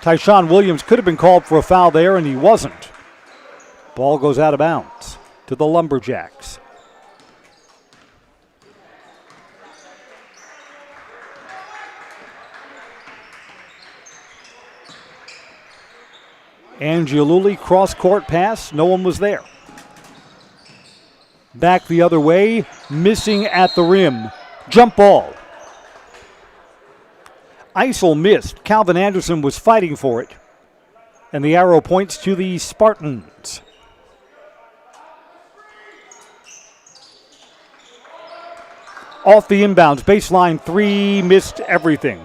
Tyshawn Williams could have been called for a foul there, and he wasn't. Ball goes out of bounds to the Lumberjacks. Angioluli, cross-court pass. No one was there. Back the other way, missing at the rim. Jump ball. Eisel missed. Calvin Anderson was fighting for it. And the arrow points to the Spartans. Off the inbounds, baseline three, missed everything.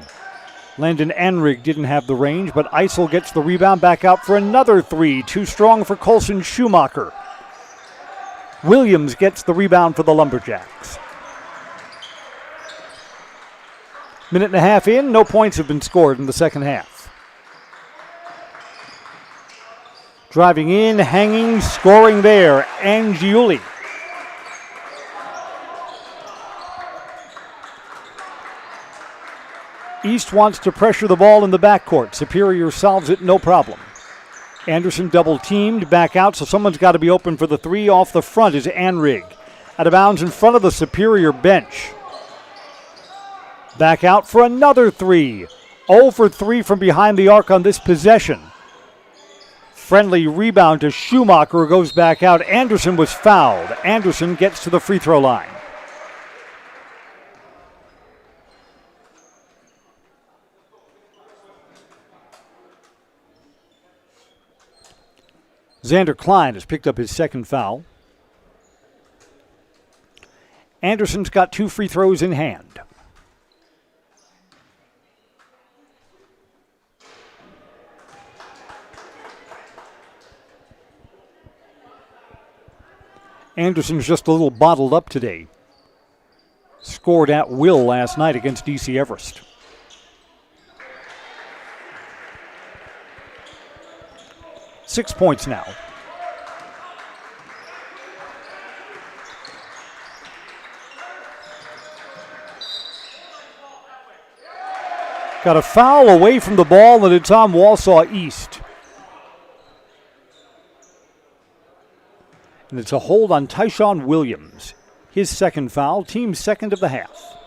Landon Enrig didn't have the range, but Eisel gets the rebound back out for another three. Too strong for Colson Schumacher. Williams gets the rebound for the Lumberjacks. Minute and a half in, no points have been scored in the second half. Driving in, hanging, scoring there, Angiuli. East wants to pressure the ball in the backcourt. Superior solves it, no problem. Anderson double teamed, back out, so someone's got to be open for the three. Off the front is Anrig. Out of bounds in front of the Superior bench. Back out for another three. 0 for 3 from behind the arc on this possession. Friendly rebound to Schumacher, goes back out. Anderson was fouled. Anderson gets to the free throw line. Xander Klein has picked up his second foul. Anderson's got 2 free throws in hand. Anderson's just a little bottled up today. Scored at will last night against DC Everest. Six points now. Got a foul away from the ball, and it's on Wausau East. And it's a hold on Tyshawn Williams. His second foul, team second of the half.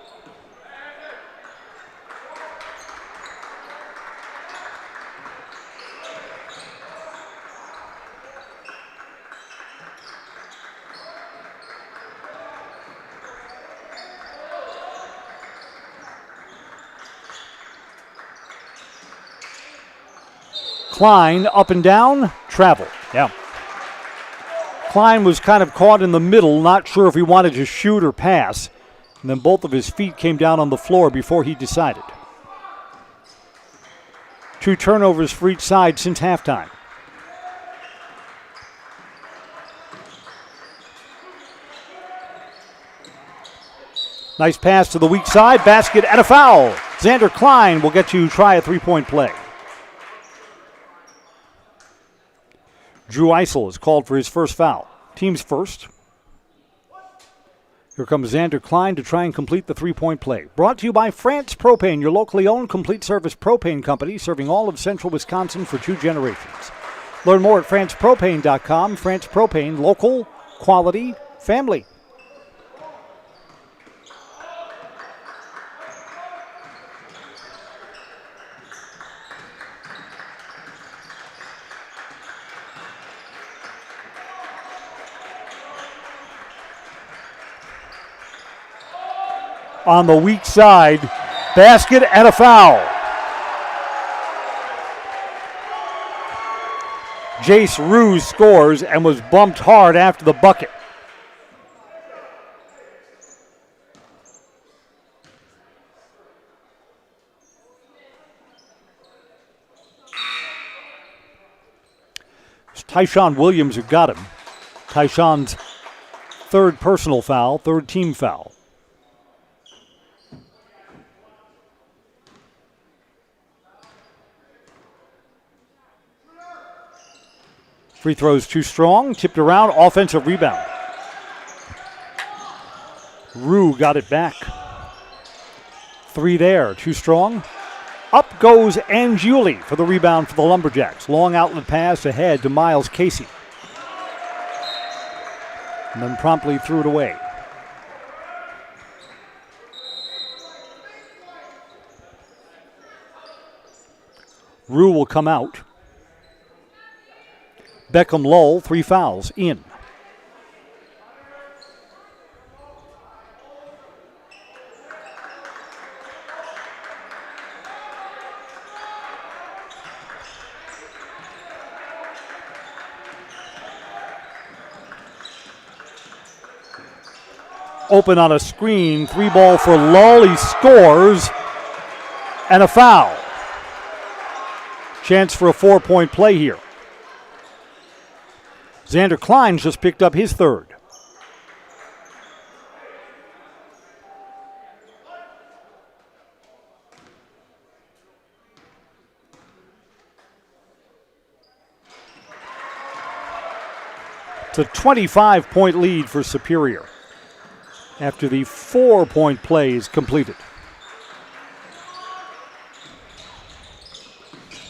Klein up and down, travel. Yeah. Klein was kind of caught in the middle, not sure if he wanted to shoot or pass. And then both of his feet came down on the floor before he decided. 2 turnovers for each side since halftime. Nice pass to the weak side, basket and a foul. Xander Klein will get to try a three-point play. Drew Eisel is called for his first foul. Team's first. Here comes Xander Klein to try and complete the three-point play. Brought to you by France Propane, your locally owned complete-service propane company serving all of central Wisconsin for 2 generations. Learn more at francepropane.com. France Propane, local, quality, family. On the weak side, basket and a foul. Jace Ruse scores and was bumped hard after the bucket. It's Tyshawn Williams who got him. Tyshawn's third personal foul, third team foul. Free throws too strong, tipped around, offensive rebound. Rue got it back. 3 there, too strong. Up goes Angiuli for the rebound for the Lumberjacks. Long outlet pass ahead to Miles Casey. And then promptly threw it away. Rue will come out. Beckham Lowell, 3 fouls, in. open on a screen. 3-ball for Lull. He scores. And a foul. Chance for a 4-point play here. Xander Klein just picked up his third. It's a 25-point lead for Superior after the 4-point play is completed.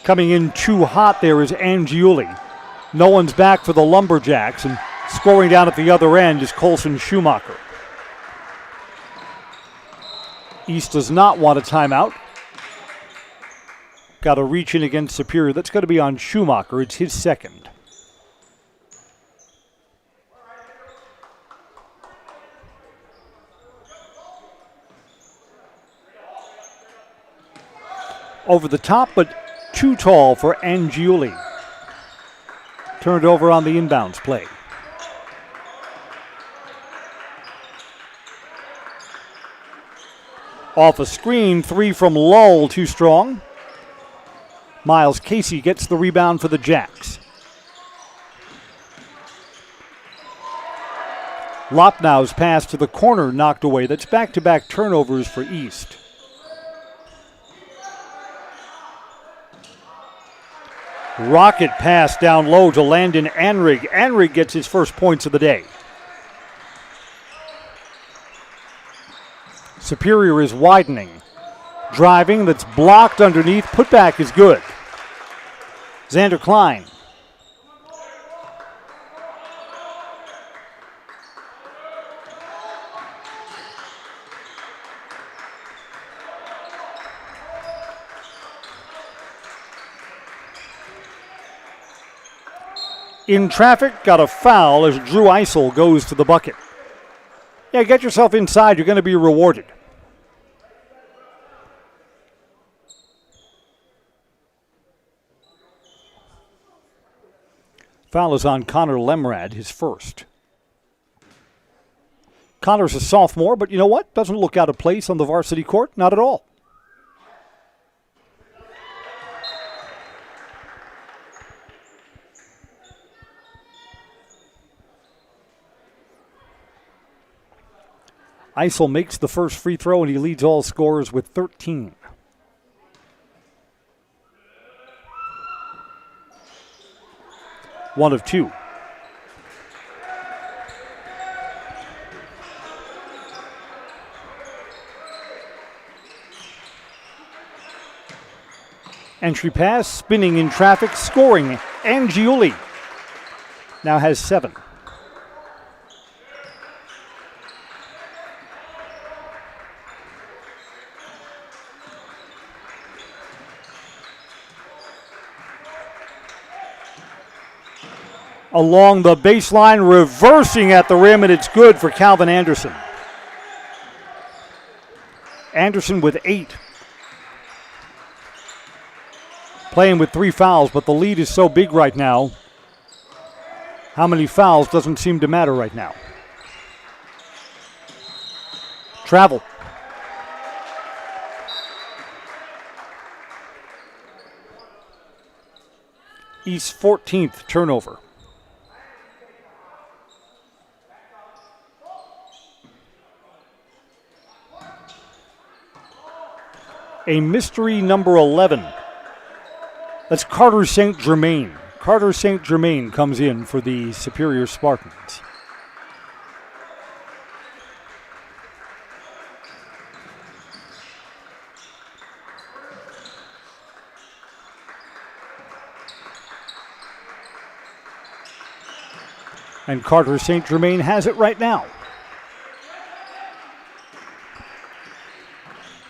Coming in too hot there is Angiuli. No one's back for the Lumberjacks, and scoring down at the other end is Colson Schumacher. East does not want a timeout. Got to reach in against Superior. That's going to be on Schumacher. It's his second. Over the top, but too tall for Angiuli. Turned over on the inbounds play. Off a screen, 3 from Lull, too strong. Miles Casey gets the rebound for the Jacks. Lopnau's pass to the corner knocked away. That's back-to-back turnovers for East. Rocket pass down low to Landon Anrig. Anrig gets his first points of the day. Superior is widening. Driving, that's blocked underneath. Putback is good. Xander Klein. In traffic, got a foul as Drew Eisel goes to the bucket. Yeah, get yourself inside. You're going to be rewarded. Foul is on Connor Lemrad, his first. Connor's a sophomore, but you know what? Doesn't look out of place on the varsity court. Not at all. Eisel makes the first free throw, and he leads all scorers with 13. One of two. Entry pass, spinning in traffic, scoring. Angiuli now has 7. Along the baseline, reversing at the rim, and it's good for Calvin Anderson. Anderson with 8. Playing with 3 fouls, but the lead is so big right now. How many fouls doesn't seem to matter right now. Travel. East's 14th turnover. A mystery number 11. That's Carter St. Germain. Carter St. Germain comes in for the Superior Spartans. And Carter St. Germain has it right now.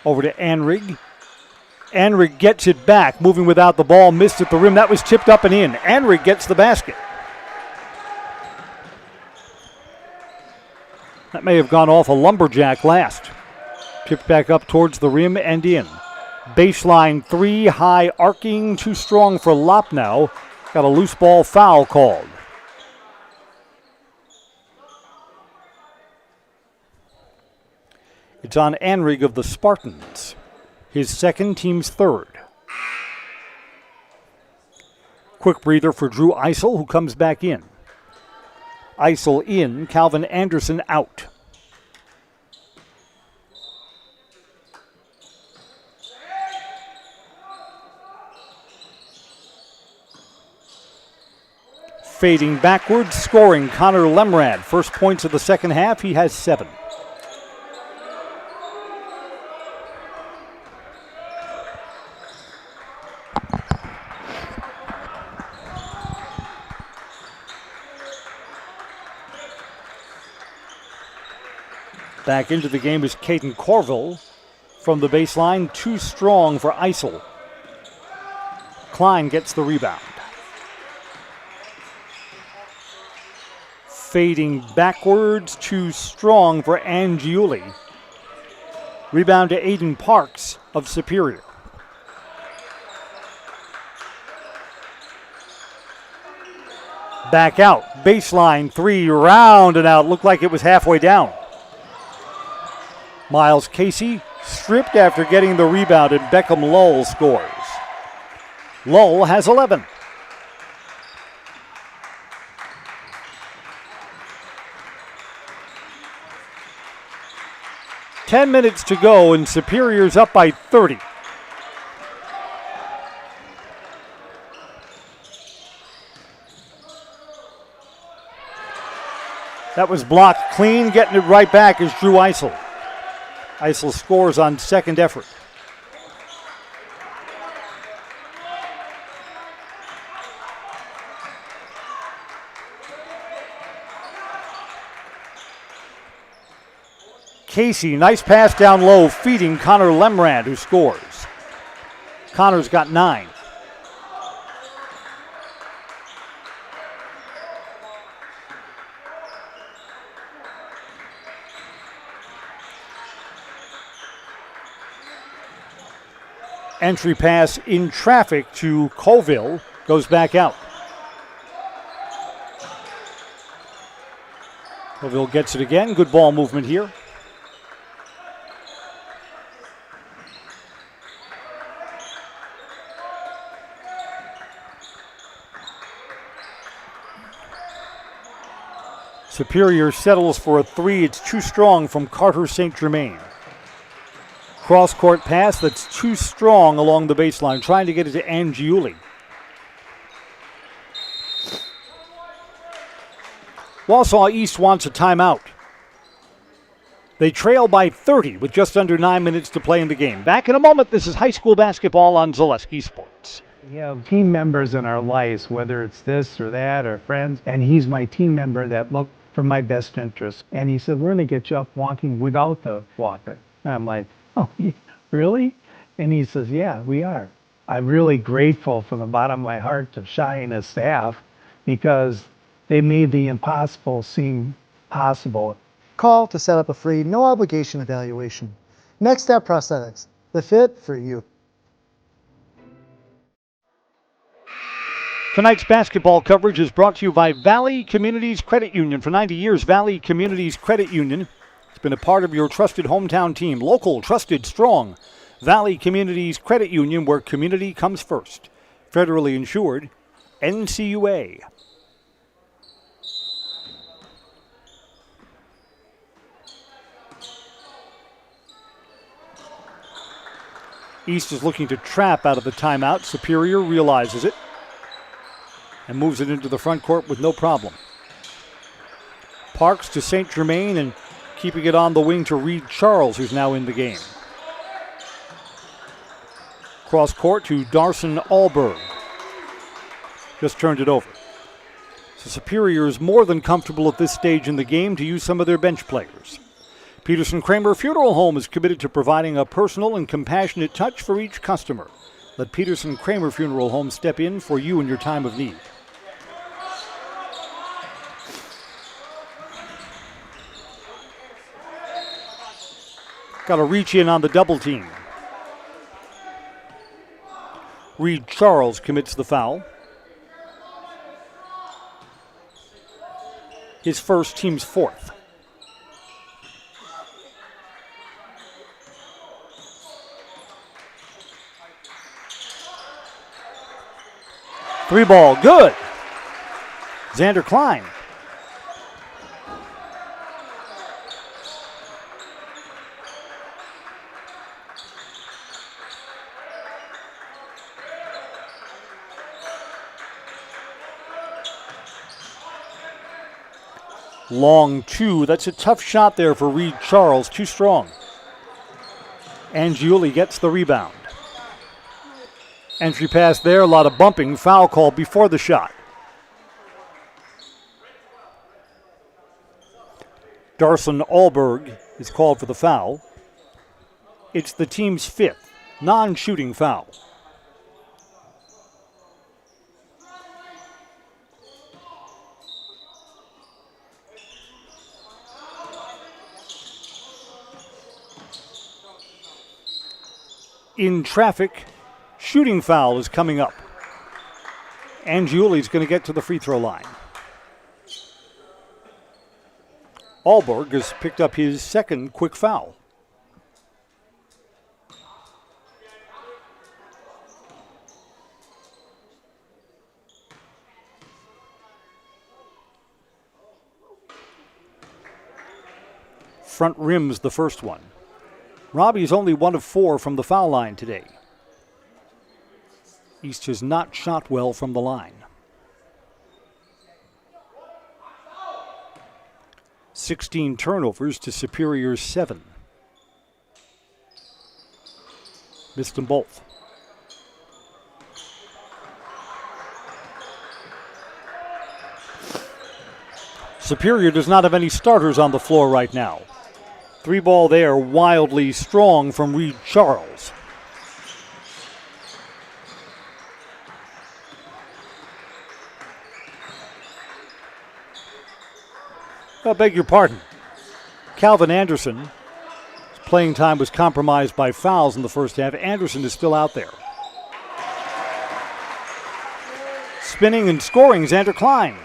Over to Anrig. Anrig gets it back, moving without the ball, missed at the rim. That was tipped up and in. Anrig gets the basket. That may have gone off a Lumberjack last. Tipped back up towards the rim and in. Baseline 3, high arcing, too strong for Lopnau. Got a loose ball foul called. It's on Anrig of the Spartans. His second, team's third. Quick breather for Drew Eisel, who comes back in. Eisel in, Calvin Anderson out. Fading backwards, scoring Connor Lemrad. First points of the second half, he has 7. Back into the game is Caden Corville. From the baseline, too strong for Eisel. Klein gets the rebound. Fading backwards, too strong for Angiuli. Rebound to Aiden Parks of Superior. Back out, baseline 3, round and out. Looked like it was halfway down. Miles Casey stripped after getting the rebound, and Beckham Lowell scores. Lowell has 11. Ten minutes to go, and Superior's up by 30. That was blocked clean. Getting it right back is Drew Eisel. Eisel scores on second effort. Casey, nice pass down low, feeding Connor Lemrand, who scores. Connor's got 9. Entry pass in traffic to Colville, goes back out. Colville gets it again, good ball movement here. Superior settles for a 3. It's too strong from Carter St. Germain. Cross-court pass that's too strong along the baseline, trying to get it to Angiuli. Wausau East wants a timeout. They trail by 30 with just under 9 minutes to play in the game. Back in a moment, this is high school basketball on Zaleski Sports. We have team members in our lives, whether it's this or that or friends, and he's my team member that look for my best interest. And he said, we're going to get you up walking without the walker. And I'm like, oh, really? And he says, yeah, we are. I'm really grateful from the bottom of my heart to Shai and his staff because they made the impossible seem possible. Call to set up a free, no obligation evaluation. Next Step Prosthetics, the fit for you. Tonight's basketball coverage is brought to you by Valley Communities Credit Union. For 90 years, Valley Communities Credit Union has been a part of your trusted hometown team. Local, trusted, strong. Valley Communities Credit Union, where community comes first. Federally insured, NCUA. East is looking to trap out of the timeout. Superior realizes it and moves it into the front court with no problem. Parks to St. Germain and keeping it on the wing to Reed Charles, who's now in the game. Cross court to Darson Alberg. Just turned it over. So Superior is more than comfortable at this stage in the game to use some of their bench players. Peterson Kramer Funeral Home is committed to providing a personal and compassionate touch for each customer. Let Peterson Kramer Funeral Home step in for you in your time of need. Got to reach in on the double team. Reed Charles commits the foul. His first, team's fourth. 3 ball, good. Xander Klein. Long 2. That's a tough shot there for Reed Charles. Too strong. Angiuli gets the rebound. Entry pass there, a lot of bumping. Foul call before the shot. Darson Alberg is called for the foul. It's the team's 5th non-shooting foul. In traffic, shooting foul is coming up. Angiuli's going to get to the free throw line. Alberg has picked up his 2nd quick foul. Front rim's the first one. Robbie's only 1 of 4 from the foul line today. East has not shot well from the line. 16 turnovers to Superior's 7. Missed them both. Superior does not have any starters on the floor right now. 3 ball there, wildly strong from Reed Charles. I beg your pardon. Calvin Anderson, his playing time was compromised by fouls in the first half. Anderson is still out there. Spinning and scoring, Xander Klein.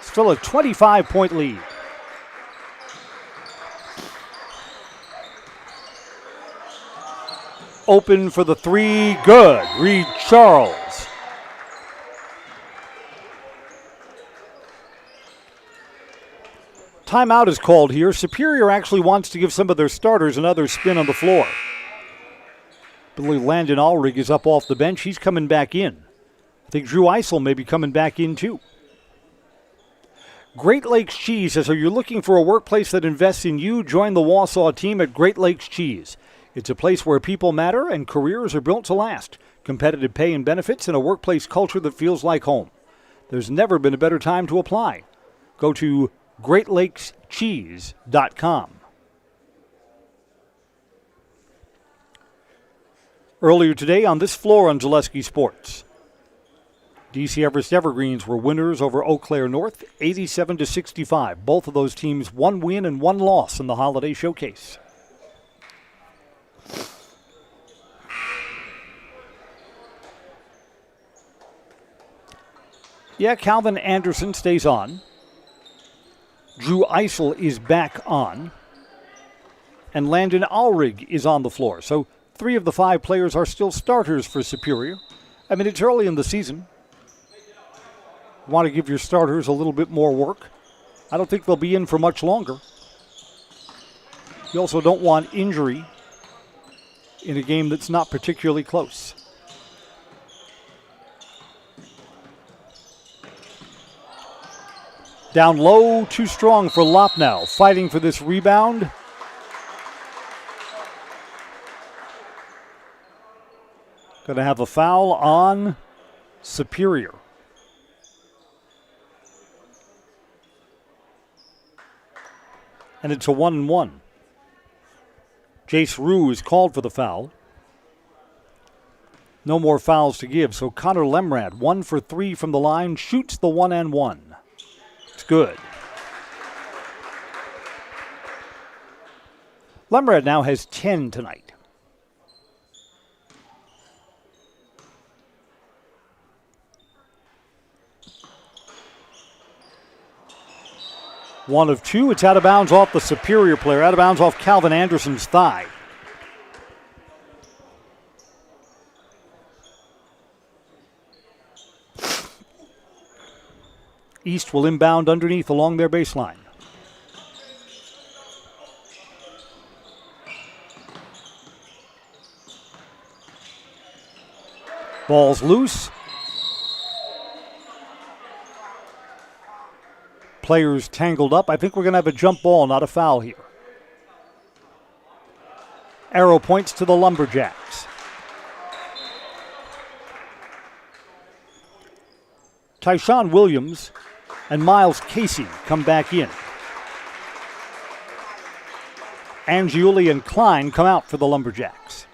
Still a 25-point lead. Open for the 3, good. Reed Charles. Timeout is called here. Superior actually wants to give some of their starters another spin on the floor. Billy Landon Ulrich is up off the bench. He's coming back in. I think Drew Eisel may be coming back in too. Great Lakes Cheese says, are you looking for a workplace that invests in you? Join the Wausau team at Great Lakes Cheese. It's a place where people matter and careers are built to last. Competitive pay and benefits and a workplace culture that feels like home. There's never been a better time to apply. Go to GreatLakesCheese.com. Earlier today on this floor on Gillespie Sports, DC Everest Evergreens were winners over Eau Claire North, 87-65. Both of those teams 1 win and 1 loss in the Holiday Showcase. Yeah, Calvin Anderson stays on. Drew Eisel is back on. And Landon Ulrich is on the floor. So 3 of the 5 players are still starters for Superior. I mean, it's early in the season. You want to give your starters a little bit more work. I don't think they'll be in for much longer. You also don't want injury in a game that's not particularly close. Down low, too strong for Lopnow. Fighting for this rebound. Going to have a foul on Superior. And it's a 1-1. Jace Rue is called for the foul. No more fouls to give, so Connor Lemrad, 1 for 3 from the line, shoots the 1-and-1. It's good. Lemrad now has 10 tonight. One of two. It's out of bounds off the Superior player. Out of bounds off Calvin Anderson's thigh. East will inbound underneath along their baseline. Ball's loose. Players tangled up. I think we're going to have a jump ball, not a foul here. Arrow points to the Lumberjacks. Tyshawn Williams and Miles Casey come back in. Angiuli and Klein come out for the Lumberjacks.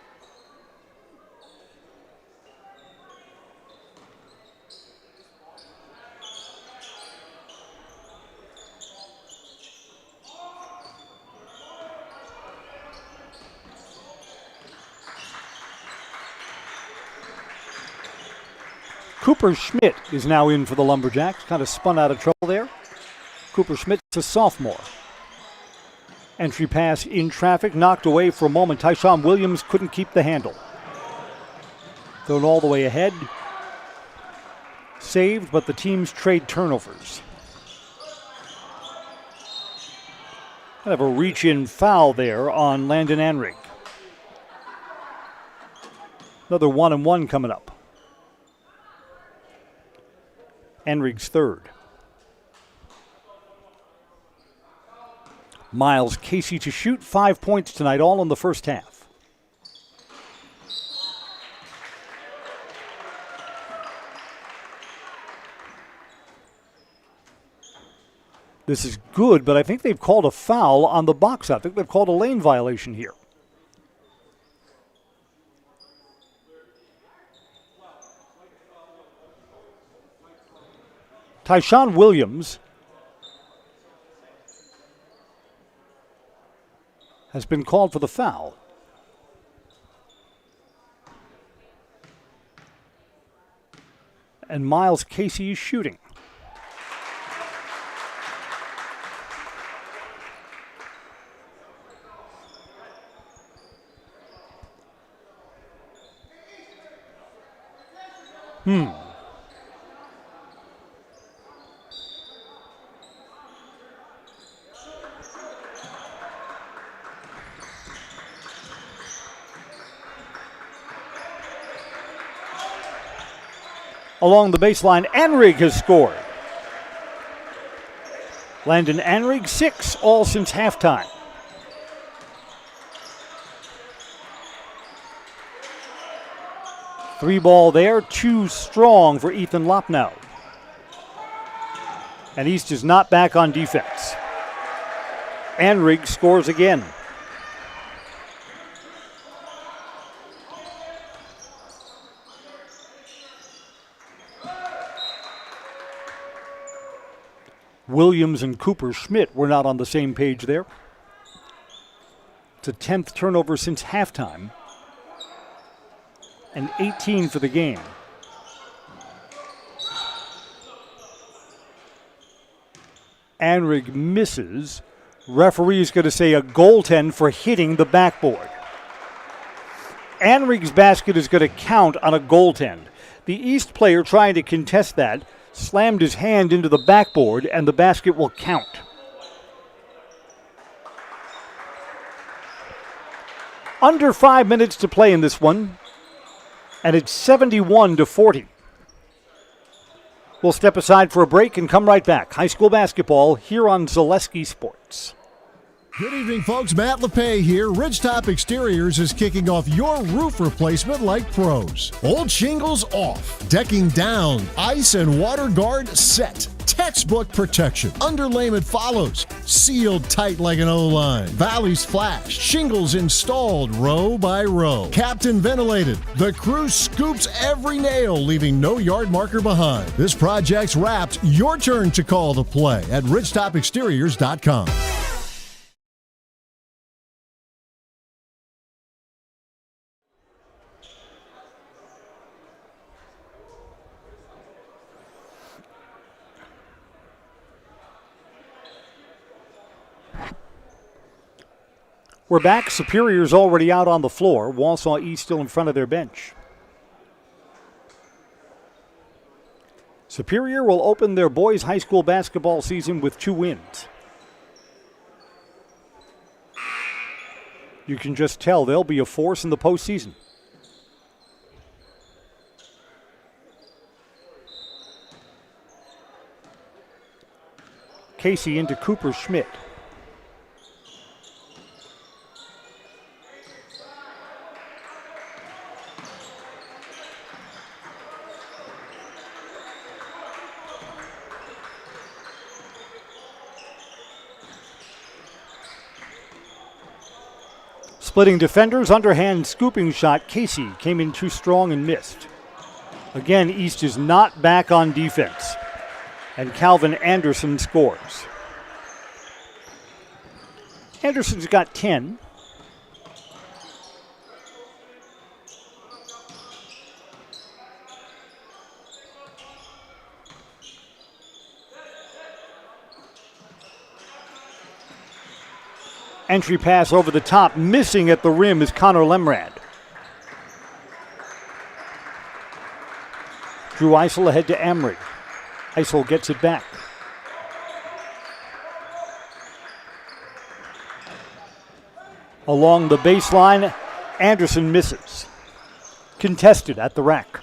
Cooper Schmidt is now in for the Lumberjacks. Kind of spun out of trouble there. Cooper Schmidt's a sophomore. Entry pass in traffic, knocked away for a moment. Tyshawn Williams couldn't keep the handle. Thrown all the way ahead. Saved, but the teams trade turnovers. Kind of a reach-in foul there on Landon Anrig. Another 1-and-1 coming up. Enrig's third. Miles Casey to shoot. 5 points tonight, all in the first half. This is good, but I think they've called a foul on the box out. I think they've called a lane violation here. Tyshawn Williams has been called for the foul. And Miles Casey is shooting. Along the baseline, Anrig has scored. Landon Anrig, 6, all since halftime. Three ball there, too strong for Ethan Lopnow. And East is not back on defense. Anrig scores again. Williams and Cooper Schmidt were not on the same page there. It's a 10th turnover since halftime. And 18 for the game. Anrig misses. Referee is going to say a goaltend for hitting the backboard. Anrig's basket is going to count on a goaltend. The East player trying to contest that slammed his hand into the backboard, and the basket will count. Under 5 minutes to play in this one, and it's 71-40. We'll step aside for a break and come right back. High school basketball here on Zaleski Sports. Good evening, folks. Matt LePay here. Ridgetop Exteriors is kicking off your roof replacement like pros. Old shingles off, decking down, ice and water guard set. Textbook protection. Underlayment follows. Sealed tight like an O-line. Valleys flashed. Shingles installed row by row. Captain ventilated. The crew scoops every nail, leaving no yard marker behind. This project's wrapped. Your turn to call the play at ridgetopexteriors.com. We're back. Superior's already out on the floor. Wausau East still in front of their bench. Superior will open their boys' high school basketball season with 2 wins. You can just tell they'll be a force in the postseason. Casey into Cooper Schmidt. Splitting defenders, underhand scooping shot. Casey came in too strong and missed. Again, East is not back on defense. And Calvin Anderson scores. Anderson's got 10. Entry pass over the top, missing at the rim is Connor Lemrad. Drew Eisel ahead to Amry. Eisel gets it back. Along the baseline, Anderson misses. Contested at the rack.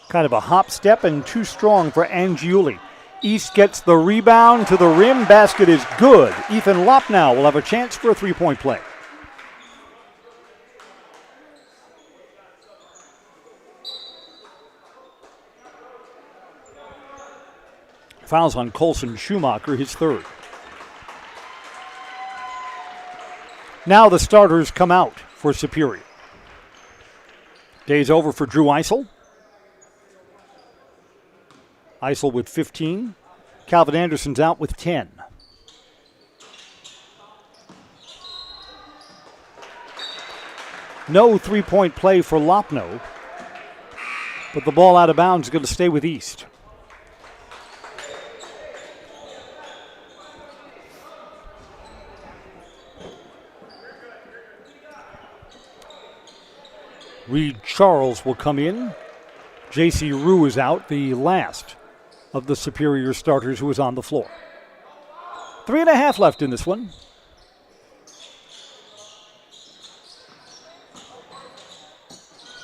Kind of a hop step and too strong for Angiuli. East gets the rebound to the rim. Basket is good. Ethan Lopnow will have a chance for a 3-point play. Fouls on Colson Schumacher, his 3rd. Now the starters come out for Superior. Day's over for Drew Eisel. Eisel with 15. Calvin Anderson's out with 10. No 3-point play for Lopno, but the ball out of bounds is going to stay with East. Reed Charles will come in. J.C. Rue is out, the last of the Superior starters who is on the floor. 3.5 left in this one.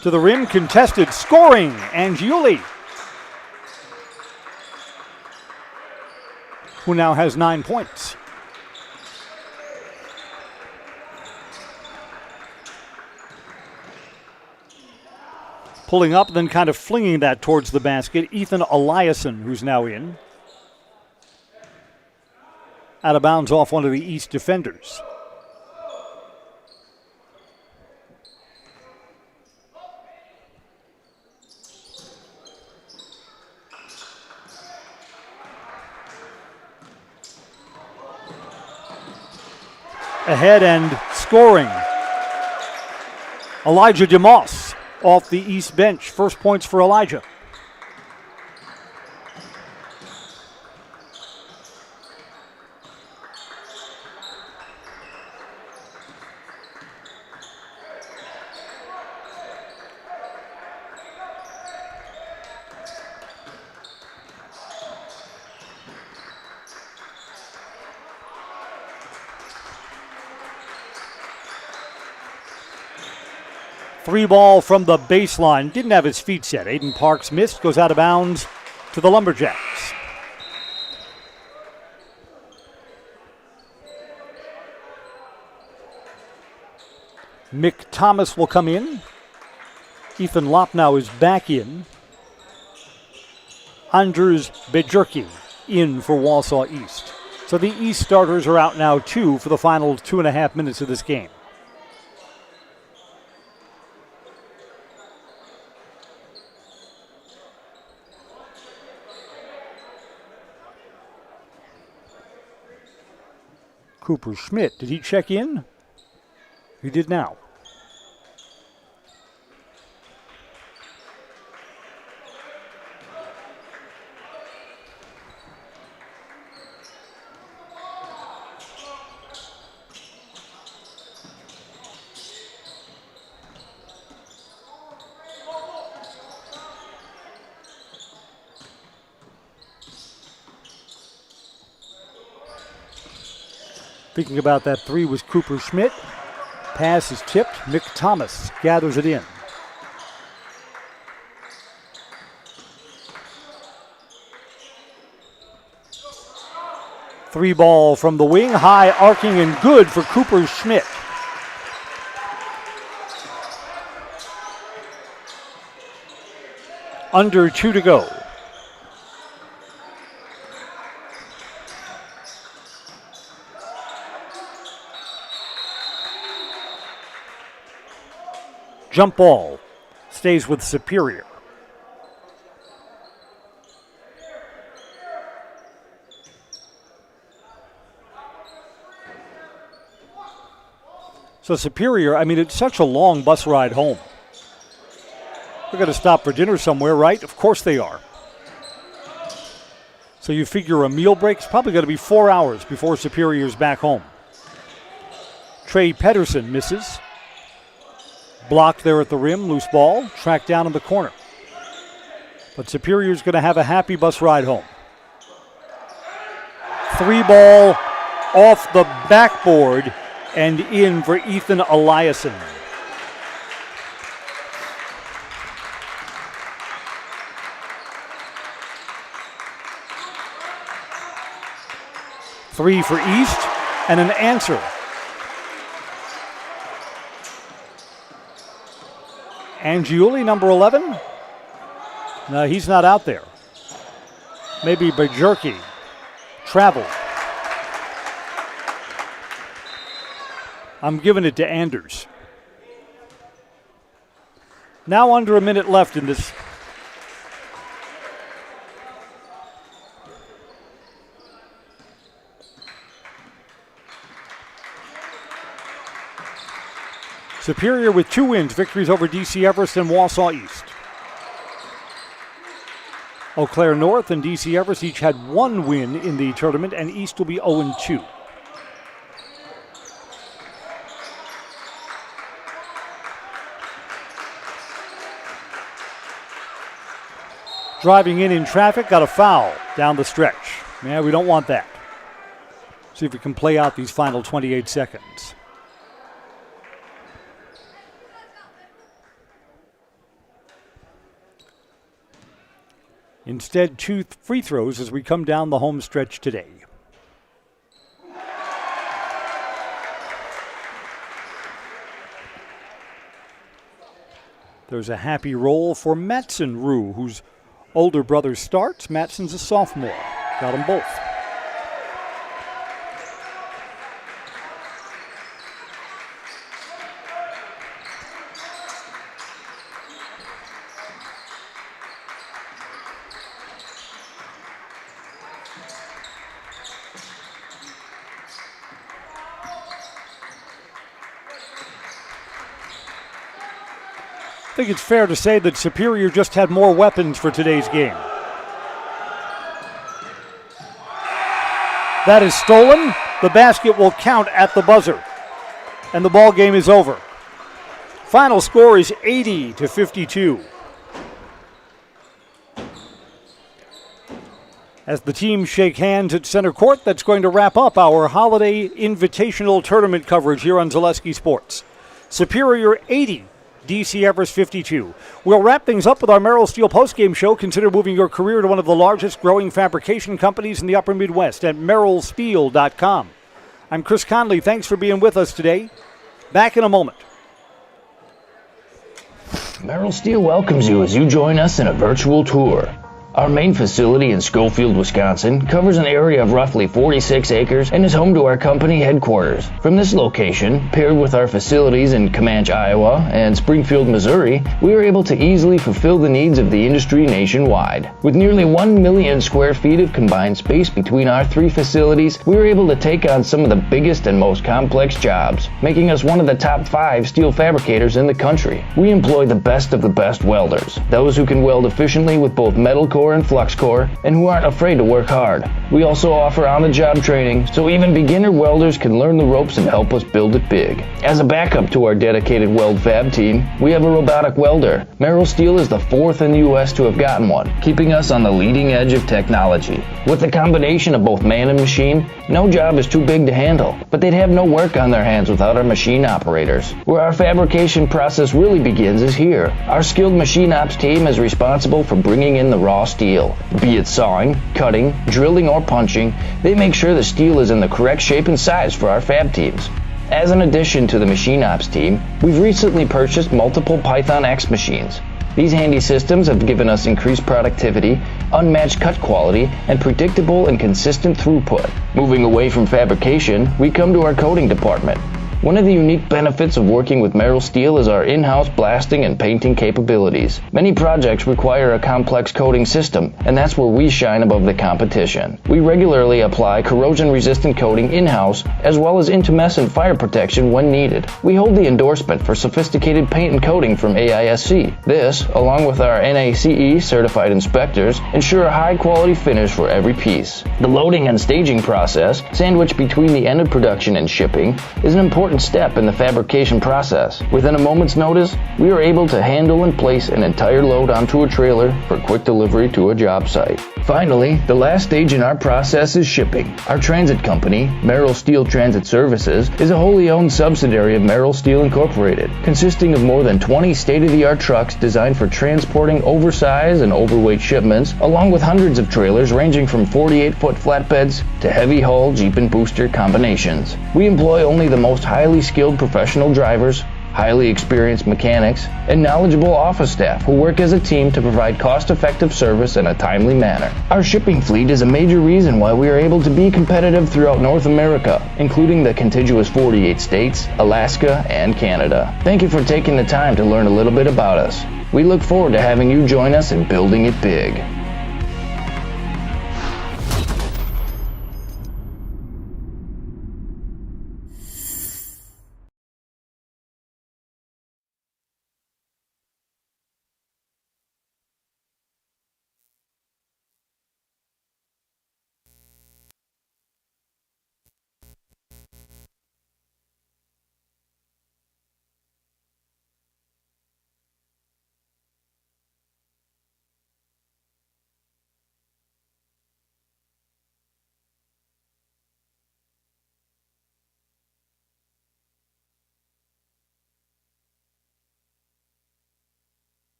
To the rim, contested, scoring, Angiuli, who now has 9 points. Pulling up, then kind of flinging that towards the basket. Ethan Eliason, who's now in. Out of bounds off one of the East defenders. Ahead and scoring. Elijah DeMoss off the East bench. First points for Elijah. Three ball from the baseline. Didn't have his feet set. Aiden Parks missed. Goes out of bounds to the Lumberjacks. Mick Thomas will come in. Ethan Lopnow is back in. Anders Bejurki in for Wausau East. So the East starters are out now too for the final 2.5 minutes of this game. Cooper Schmidt, did he check in? He did now. Speaking about that three was Cooper Schmidt. Pass is tipped. Mick Thomas gathers it in. Three ball from the wing, high, arcing, and good for Cooper Schmidt. Under 2 to go. Jump ball stays with Superior. So Superior, I mean, it's such a long bus ride home. They're going to stop for dinner somewhere, right? Of course they are. So you figure a meal break's probably going to be 4 hours before Superior's back home. Trey Pedersen misses. Blocked there at the rim, loose ball, tracked down in the corner. But Superior's going to have a happy bus ride home. Three ball off the backboard and in for Ethan Eliason. Three for East and an answer. Angiuli, number 11. No, he's not out there. Maybe Bajurki. Travel. I'm giving it to Anders. Now under a minute left in this. Superior with 2 wins, victories over DC Everest and Wausau East. Eau Claire North and DC Everest each had 1 win in the tournament, and East will be 0-2. Driving in traffic, got a foul down the stretch. Yeah, we don't want that. See if we can play out these final 28 seconds. Instead, 2 free throws as we come down the home stretch today. There's a happy roll for Matson Rue, whose older brother starts. Matson's a sophomore. Got them both. I think it's fair to say that Superior just had more weapons for today's game. That is stolen. The basket will count at the buzzer. And the ball game is over. Final score is 80-52. As the teams shake hands at center court, that's going to wrap up our holiday invitational tournament coverage here on Zaleski Sports. Superior 80. DC Everest 52. We'll wrap things up with our Merrill Steel postgame show. Consider moving your career to one of the largest growing fabrication companies in the upper Midwest at merrillsteel.com. I'm Chris Conley. Thanks for being with us today. Back in a moment. Merrill Steel welcomes you as you join us in a virtual tour. Our main facility in Schofield, Wisconsin covers an area of roughly 46 acres and is home to our company headquarters. From this location, paired with our facilities in Comanche, Iowa and Springfield, Missouri, we are able to easily fulfill the needs of the industry nationwide. With nearly 1 million square feet of combined space between our 3 facilities, we are able to take on some of the biggest and most complex jobs, making us one of the top 5 steel fabricators in the country. We employ the best of the best welders, those who can weld efficiently with both metal core core and flux core, and who aren't afraid to work hard. We also offer on-the-job training, so even beginner welders can learn the ropes and help us build it big. As a backup to our dedicated weld fab team, we have a robotic welder. Merrill Steel is the 4th in the U.S. to have gotten one, keeping us on the leading edge of technology. With the combination of both man and machine, no job is too big to handle, but they'd have no work on their hands without our machine operators. Where our fabrication process really begins is here. Our skilled machine ops team is responsible for bringing in the raw steel. Be it sawing, cutting, drilling, or punching, they make sure the steel is in the correct shape and size for our fab teams. As an addition to the machine ops team, we've recently purchased multiple Python X machines. These handy systems have given us increased productivity, unmatched cut quality, and predictable and consistent throughput. Moving away from fabrication, we come to our coating department. One of the unique benefits of working with Merrill Steel is our in-house blasting and painting capabilities. Many projects require a complex coating system, and that's where we shine above the competition. We regularly apply corrosion-resistant coating in-house, as well as intumescent fire protection when needed. We hold the endorsement for sophisticated paint and coating from AISC. This, along with our NACE certified inspectors, ensure a high-quality finish for every piece. The loading and staging process, sandwiched between the end of production and shipping, is an important step in the fabrication process. Within a moment's notice, we are able to handle and place an entire load onto a trailer for quick delivery to a job site. Finally, the last stage in our process is shipping. Our transit company, Merrill Steel Transit Services, is a wholly owned subsidiary of Merrill Steel Incorporated, consisting of more than 20 state-of-the-art trucks designed for transporting oversized and overweight shipments, along with hundreds of trailers ranging from 48-foot flatbeds to heavy-hull Jeep and booster combinations. We employ only the most highly skilled professional drivers, highly experienced mechanics, and knowledgeable office staff who work as a team to provide cost-effective service in a timely manner. Our shipping fleet is a major reason why we are able to be competitive throughout North America, including the contiguous 48 states, Alaska, and Canada. Thank you for taking the time to learn a little bit about us. We look forward to having you join us in building it big.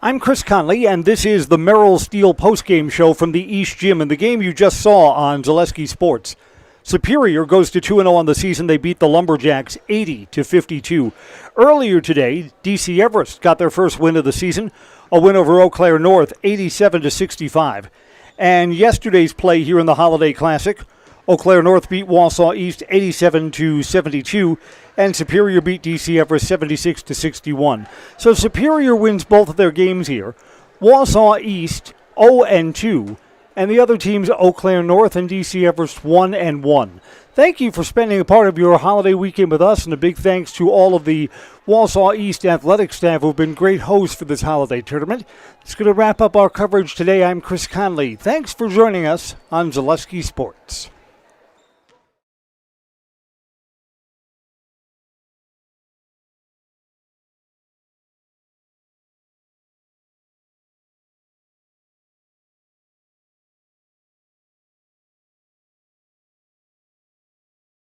I'm Chris Conley, and this is the Merrill Steel postgame show from the East Gym. And the game you just saw on Zaleski Sports, Superior goes to 2-0 on the season. They beat the Lumberjacks 80-52. Earlier today, DC Everest got their first win of the season, a win over Eau Claire North, 87-65. And yesterday's play here in the Holiday Classic, Eau Claire North beat Wausau East 87-72, and Superior beat DC Everest 76-61. So Superior wins both of their games here. Wausau East 0-2, and the other teams Eau Claire North and DC Everest 1-1. Thank you for spending a part of your holiday weekend with us, and a big thanks to all of the Wausau East athletic staff who have been great hosts for this holiday tournament. It's going to wrap up our coverage today. I'm Chris Conley. Thanks for joining us on Zaleski Sports.